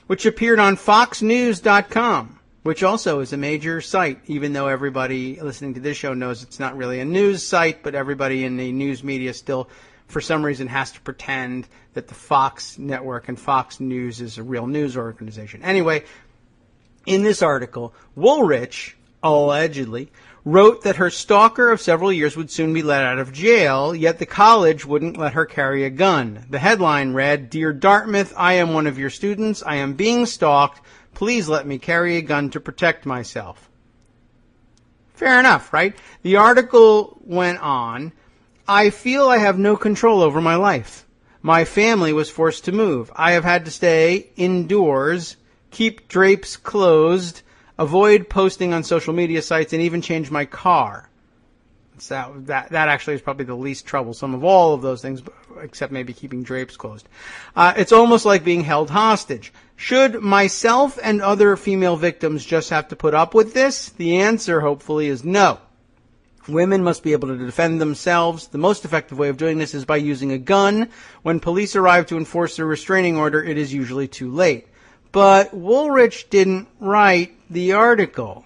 which appeared on foxnews.com, which also is a major site, even though everybody listening to this show knows it's not really a news site, but everybody in the news media still, for some reason, has to pretend that the Fox network and Fox News is a real news organization. Anyway, in this article, Woolrich, allegedly, wrote that her stalker of several years would soon be let out of jail, yet the college wouldn't let her carry a gun. The headline read, "Dear Dartmouth, I am one of your students. I am being stalked. Please let me carry a gun to protect myself." Fair enough, right? The article went on, "I feel I have no control over my life. My family was forced to move. I have had to stay indoors, keep drapes closed, avoid posting on social media sites, and even change my car." That actually is probably the least troublesome of all of those things. except maybe keeping drapes closed. It's almost like being held hostage. Should myself and other female victims just have to put up with this? The answer, hopefully, is no. Women must be able to defend themselves. The most effective way of doing this is by using a gun. When police arrive to enforce a restraining order, it is usually too late. But Woolrich didn't write the article.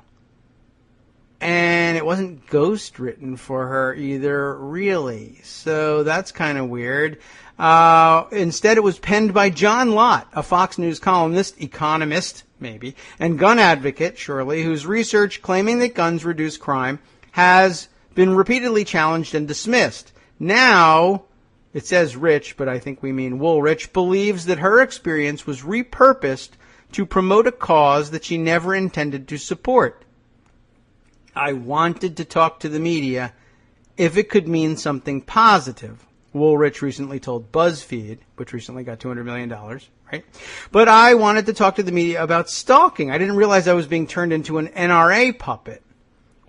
And it wasn't ghost-written for her either, really. So that's kind of weird. Instead, it was penned by John Lott, a Fox News columnist, economist, maybe, and gun advocate, surely, whose research claiming that guns reduce crime has been repeatedly challenged and dismissed. Now, it says Rich, but I think we mean Woolrich, believes that her experience was repurposed to promote a cause that she never intended to support. I wanted to talk to the media if it could mean something positive, Woolrich recently told BuzzFeed, which recently got $200 million, right? But I wanted to talk to the media about stalking. I didn't realize I was being turned into an NRA puppet.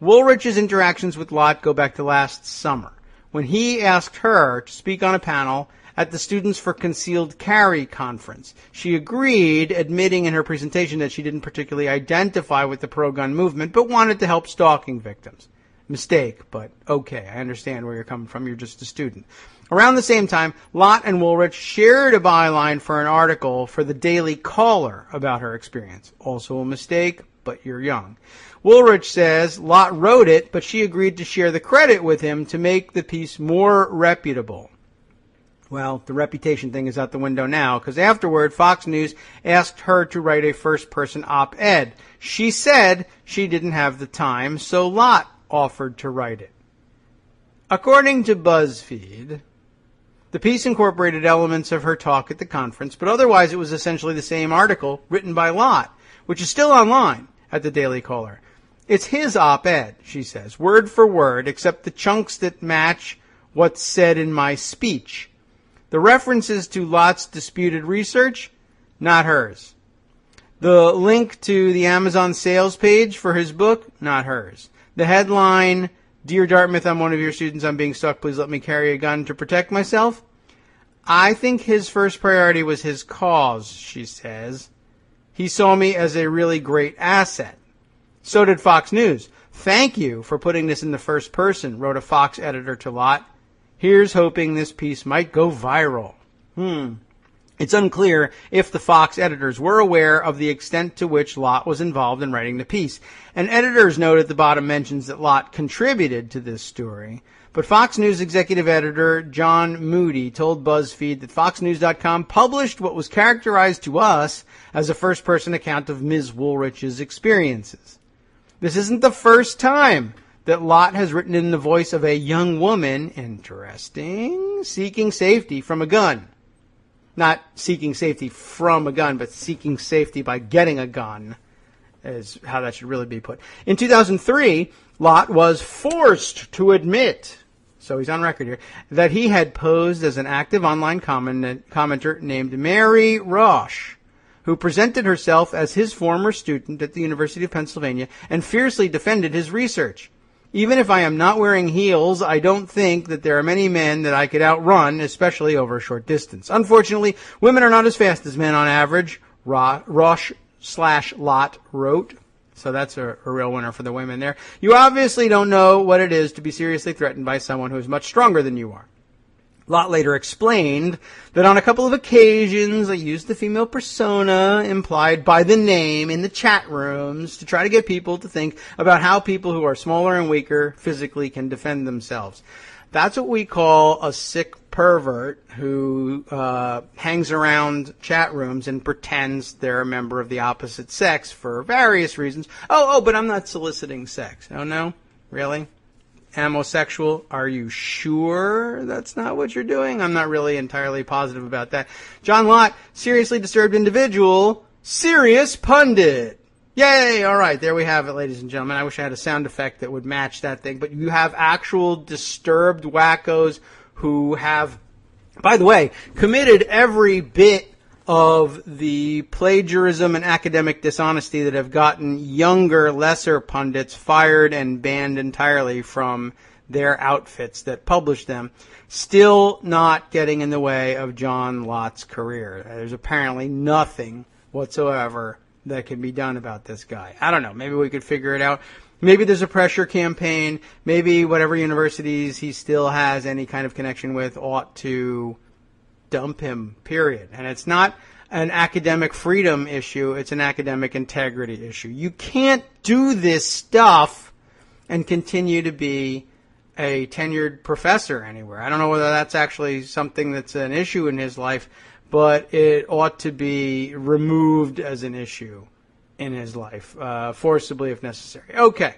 Woolrich's interactions with Lott go back to last summer, when he asked her to speak on a panel at the Students for Concealed Carry conference. She agreed, admitting in her presentation that she didn't particularly identify with the pro-gun movement, but wanted to help stalking victims. Mistake, but okay, I understand where you're coming from. You're just a student. Around the same time, Lott and Woolrich shared a byline for an article for the Daily Caller about her experience. Also a mistake, but you're young. Woolrich says Lott wrote it, but she agreed to share the credit with him to make the piece more reputable. Well, the reputation thing is out the window now, because afterward, Fox News asked her to write a first-person op-ed. She said she didn't have the time, so Lott offered to write it. According to BuzzFeed, the piece incorporated elements of her talk at the conference, but otherwise it was essentially the same article written by Lott, which is still online at the Daily Caller. It's his op-ed, she says, word for word, except the chunks that match what's said in my speech. The references to Lott's disputed research, not hers. The link to the Amazon sales page for his book, not hers. The headline, Dear Dartmouth, I'm one of your students, I'm being stalked, please let me carry a gun to protect myself. I think his first priority was his cause, she says. He saw me as a really great asset. So did Fox News. Thank you for putting this in the first person, wrote a Fox editor to Lott. Here's hoping this piece might go viral. It's unclear if the Fox editors were aware of the extent to which Lott was involved in writing the piece. An editor's note at the bottom mentions that Lott contributed to this story. But Fox News executive editor John Moody told BuzzFeed that FoxNews.com published what was characterized to us as a first-person account of Ms. Woolrich's experiences. This isn't the first time that Lott has written in the voice of a young woman, interesting, seeking safety from a gun. Not seeking safety from a gun, but seeking safety by getting a gun, is how that should really be put. In 2003, Lott was forced to admit, so he's on record here, that he had posed as an active online commenter named Mary Roche, who presented herself as his former student at the University of Pennsylvania and fiercely defended his research. Even if I am not wearing heels, I don't think that there are many men that I could outrun, especially over a short distance. Unfortunately, women are not as fast as men on average, Roche/Lott wrote. So that's a real winner for the women there. You obviously don't know what it is to be seriously threatened by someone who is much stronger than you are. Lott later explained that on a couple of occasions I used the female persona implied by the name in the chat rooms to try to get people to think about how people who are smaller and weaker physically can defend themselves. That's what we call a sick pervert who hangs around chat rooms and pretends they're a member of the opposite sex for various reasons. But I'm not soliciting sex. Oh, no? Really? Homosexual? Are you sure that's not what you're doing? I'm not really entirely positive about that. John Lott, seriously disturbed individual, serious pundit. Yay! All right, there we have it, ladies and gentlemen. I wish I had a sound effect that would match that thing. But you have actual disturbed wackos who have, by the way, committed every bit of the plagiarism and academic dishonesty that have gotten younger, lesser pundits fired and banned entirely from their outfits that publish them, still not getting in the way of John Lott's career. There's apparently nothing whatsoever that can be done about this guy. I don't know. Maybe we could figure it out. Maybe there's a pressure campaign. Maybe whatever universities he still has any kind of connection with ought to dump him, period. And it's not an academic freedom issue. It's an academic integrity issue. You can't do this stuff and continue to be a tenured professor anywhere. I don't know whether that's actually something that's an issue in his life, but it ought to be removed as an issue in his life, forcibly if necessary. Okay,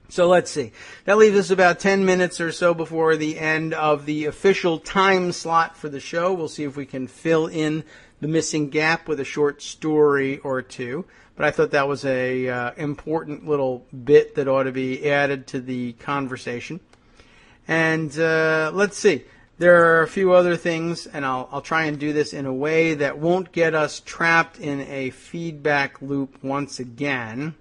so let's see. That leaves us about 10 minutes or so before the end of the official time slot for the show. We'll see if we can fill in the missing gap with a short story or two. But I thought that was a important little bit that ought to be added to the conversation. And let's see. There are a few other things, and I'll try and do this in a way that won't get us trapped in a feedback loop once again.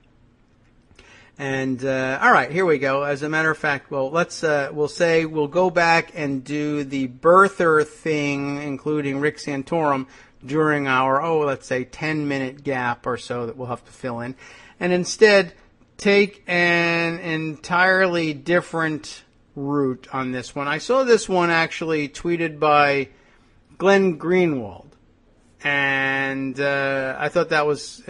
And all right, here we go. As a matter of fact, well, we'll go back and do the birther thing, including Rick Santorum, during our, let's say 10-minute gap or so that we'll have to fill in, and instead take an entirely different route on this one. I saw this one actually tweeted by Glenn Greenwald, and I thought that was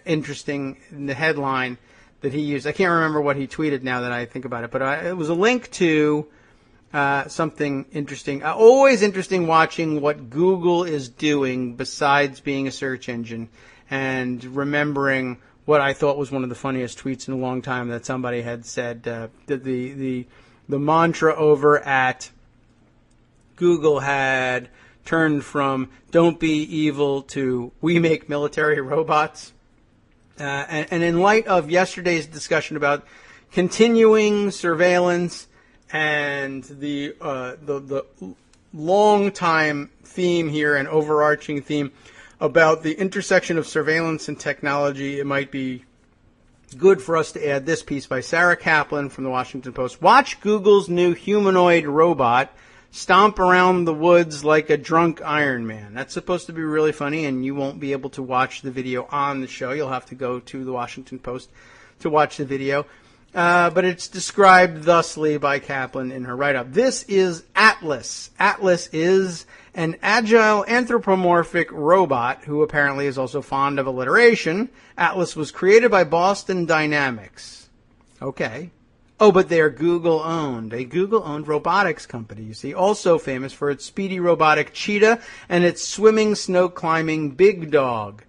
interesting in the headline that he used. I can't remember what he tweeted now that I think about it, but it was a link to something interesting. Always interesting watching what Google is doing besides being a search engine, and remembering what I thought was one of the funniest tweets in a long time that somebody had said that the mantra over at Google had turned from "don't be evil" to "we make military robots." And in light of yesterday's discussion about continuing surveillance and the long-time theme here and overarching theme about the intersection of surveillance and technology, it might be good for us to add this piece by Sarah Kaplan from the Washington Post. Watch Google's new humanoid robot stomp around the woods like a drunk Iron Man. That's supposed to be really funny, and you won't be able to watch the video on the show. You'll have to go to the Washington Post to watch the video. But it's described thusly by Kaplan in her write-up. This is Atlas. Atlas is an agile anthropomorphic robot who apparently is also fond of alliteration. Atlas was created by Boston Dynamics. Okay. Oh, but they are Google-owned. A Google-owned robotics company, you see. Also famous for its speedy robotic cheetah and its swimming, snow-climbing big dog.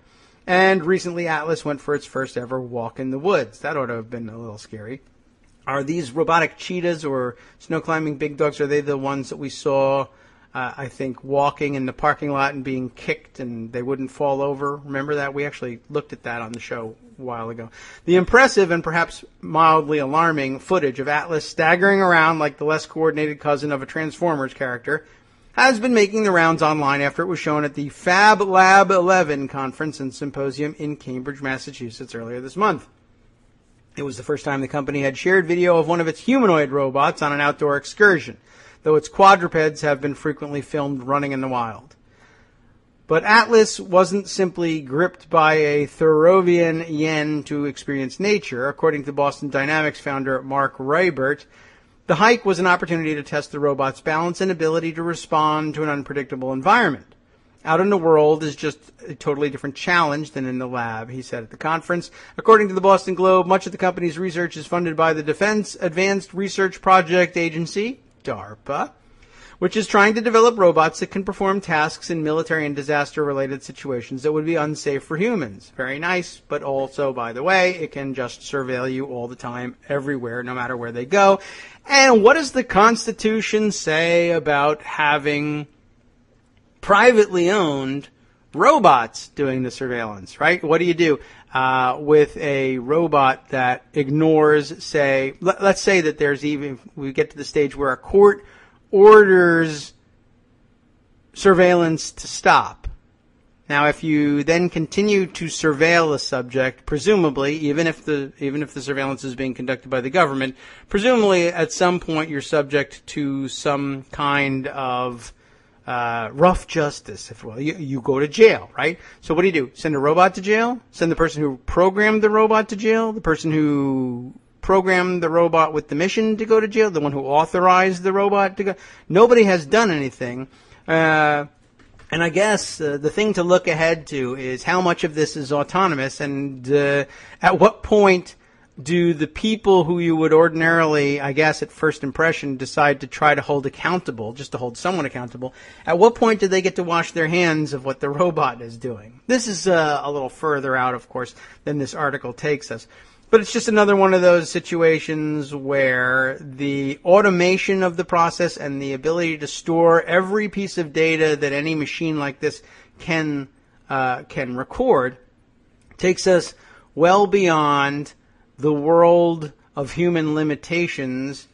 And recently Atlas went for its first ever walk in the woods. That ought to have been a little scary. Are these robotic cheetahs or snow-climbing big dogs, are they the ones that we saw, I think, walking in the parking lot and being kicked and they wouldn't fall over? Remember that? We actually looked at that on the show a while ago. The impressive and perhaps mildly alarming footage of Atlas staggering around like the less coordinated cousin of a Transformers character has been making the rounds online after it was shown at the Fab Lab 11 conference and symposium in Cambridge, Massachusetts earlier this month. It was the first time the company had shared video of one of its humanoid robots on an outdoor excursion, though its quadrupeds have been frequently filmed running in the wild. But Atlas wasn't simply gripped by a Thoreauvian yen to experience nature. According to Boston Dynamics founder Mark Reibert, the hike was an opportunity to test the robot's balance and ability to respond to an unpredictable environment. Out in the world is just a totally different challenge than in the lab, he said at the conference. According to the Boston Globe, much of the company's research is funded by the Defense Advanced Research Project Agency, DARPA, which is trying to develop robots that can perform tasks in military and disaster-related situations that would be unsafe for humans. Very nice, but also, by the way, it can just surveil you all the time, everywhere, no matter where they go. And what does the Constitution say about having privately owned robots doing the surveillance, right? What do you do with a robot that ignores, say, let's say that there's even, we get to the stage where a court orders surveillance to stop. Now, if you then continue to surveil a subject, presumably, even if the surveillance is being conducted by the government, presumably at some point you're subject to some kind of rough justice, if you will. You go to jail, right? So what do? Send a robot to jail? Send the person who programmed the robot to jail? The person who programmed the robot with the mission to go to jail? The one who authorized the robot to go? Nobody has done anything. And I guess the thing to look ahead to is how much of this is autonomous, and at what point do the people who you would ordinarily, I guess at first impression, decide to try to hold accountable, just to hold someone accountable, at what point do they get to wash their hands of what the robot is doing? This is a little further out, of course, than this article takes us. But it's just another one of those situations where the automation of the process and the ability to store every piece of data that any machine like this can record takes us well beyond the world of human limitations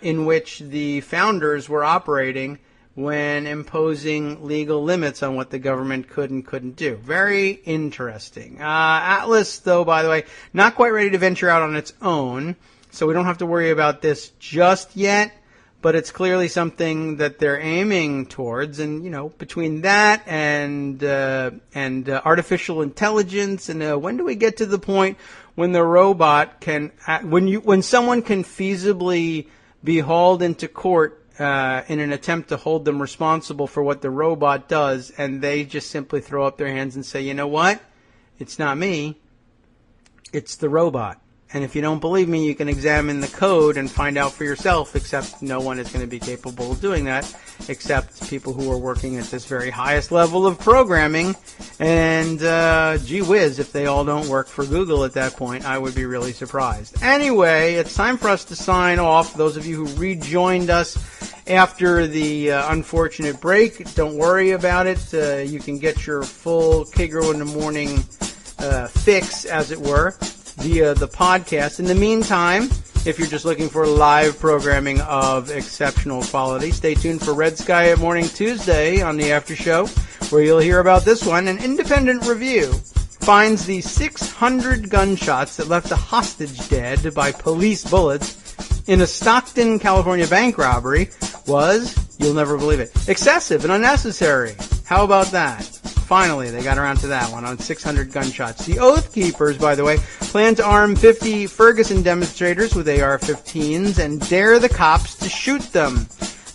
in which the founders were operating when imposing legal limits on what the government could and couldn't do. Very interesting. Atlas, though, by the way, not quite ready to venture out on its own, so we don't have to worry about this just yet, but it's clearly something that they're aiming towards. And, between that and artificial intelligence, and when do we get to the point when the robot can, when someone can feasibly be hauled into court in an attempt to hold them responsible for what the robot does, and they just simply throw up their hands and say, you know what? It's not me. It's the robot. And if you don't believe me, you can examine the code and find out for yourself, except no one is going to be capable of doing that, except people who are working at this very highest level of programming. And gee whiz, if they all don't work for Google at that point, I would be really surprised. Anyway, it's time for us to sign off. Those of you who rejoined us after the unfortunate break, don't worry about it. You can get your full Kagro in the Morning fix, as it were, via the podcast. In the meantime, if you're just looking for live programming of exceptional quality, stay tuned for Red Sky at Morning Tuesday on the After Show, where you'll hear about this one. An independent review finds the 600 gunshots that left a hostage dead by police bullets in a Stockton, California bank robbery was, you'll never believe it, excessive and unnecessary. How about that? Finally, they got around to that one on 600 gunshots. The Oath Keepers, by the way, plan to arm 50 Ferguson demonstrators with AR-15s and dare the cops to shoot them.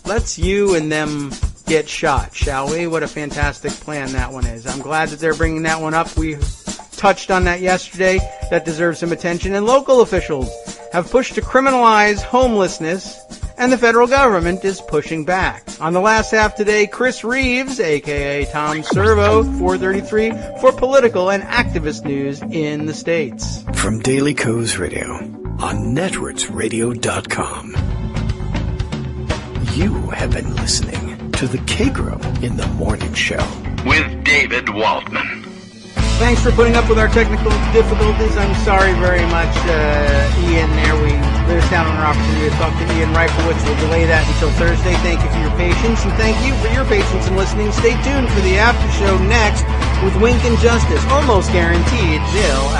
Let's you and them get shot, shall we? What a fantastic plan that one is. I'm glad that they're bringing that one up. We touched on that yesterday. That deserves some attention. And local officials have pushed to criminalize homelessness, and the federal government is pushing back. On the last half today, Chris Reeves, a.k.a. Tom Servo, 433, for political and activist news in the States. From Daily Kos Radio on netrootsradio.com, you have been listening to the Kagro in the Morning Show with David Waldman. Thanks for putting up with our technical difficulties. I'm sorry very much, Ian, there. We missed out on our opportunity to talk to Ian Reifowitz. We'll delay that until Thursday. Thank you for your patience, and thank you for your patience in listening. Stay tuned for the after show next with Wink and Justice. Almost guaranteed they'll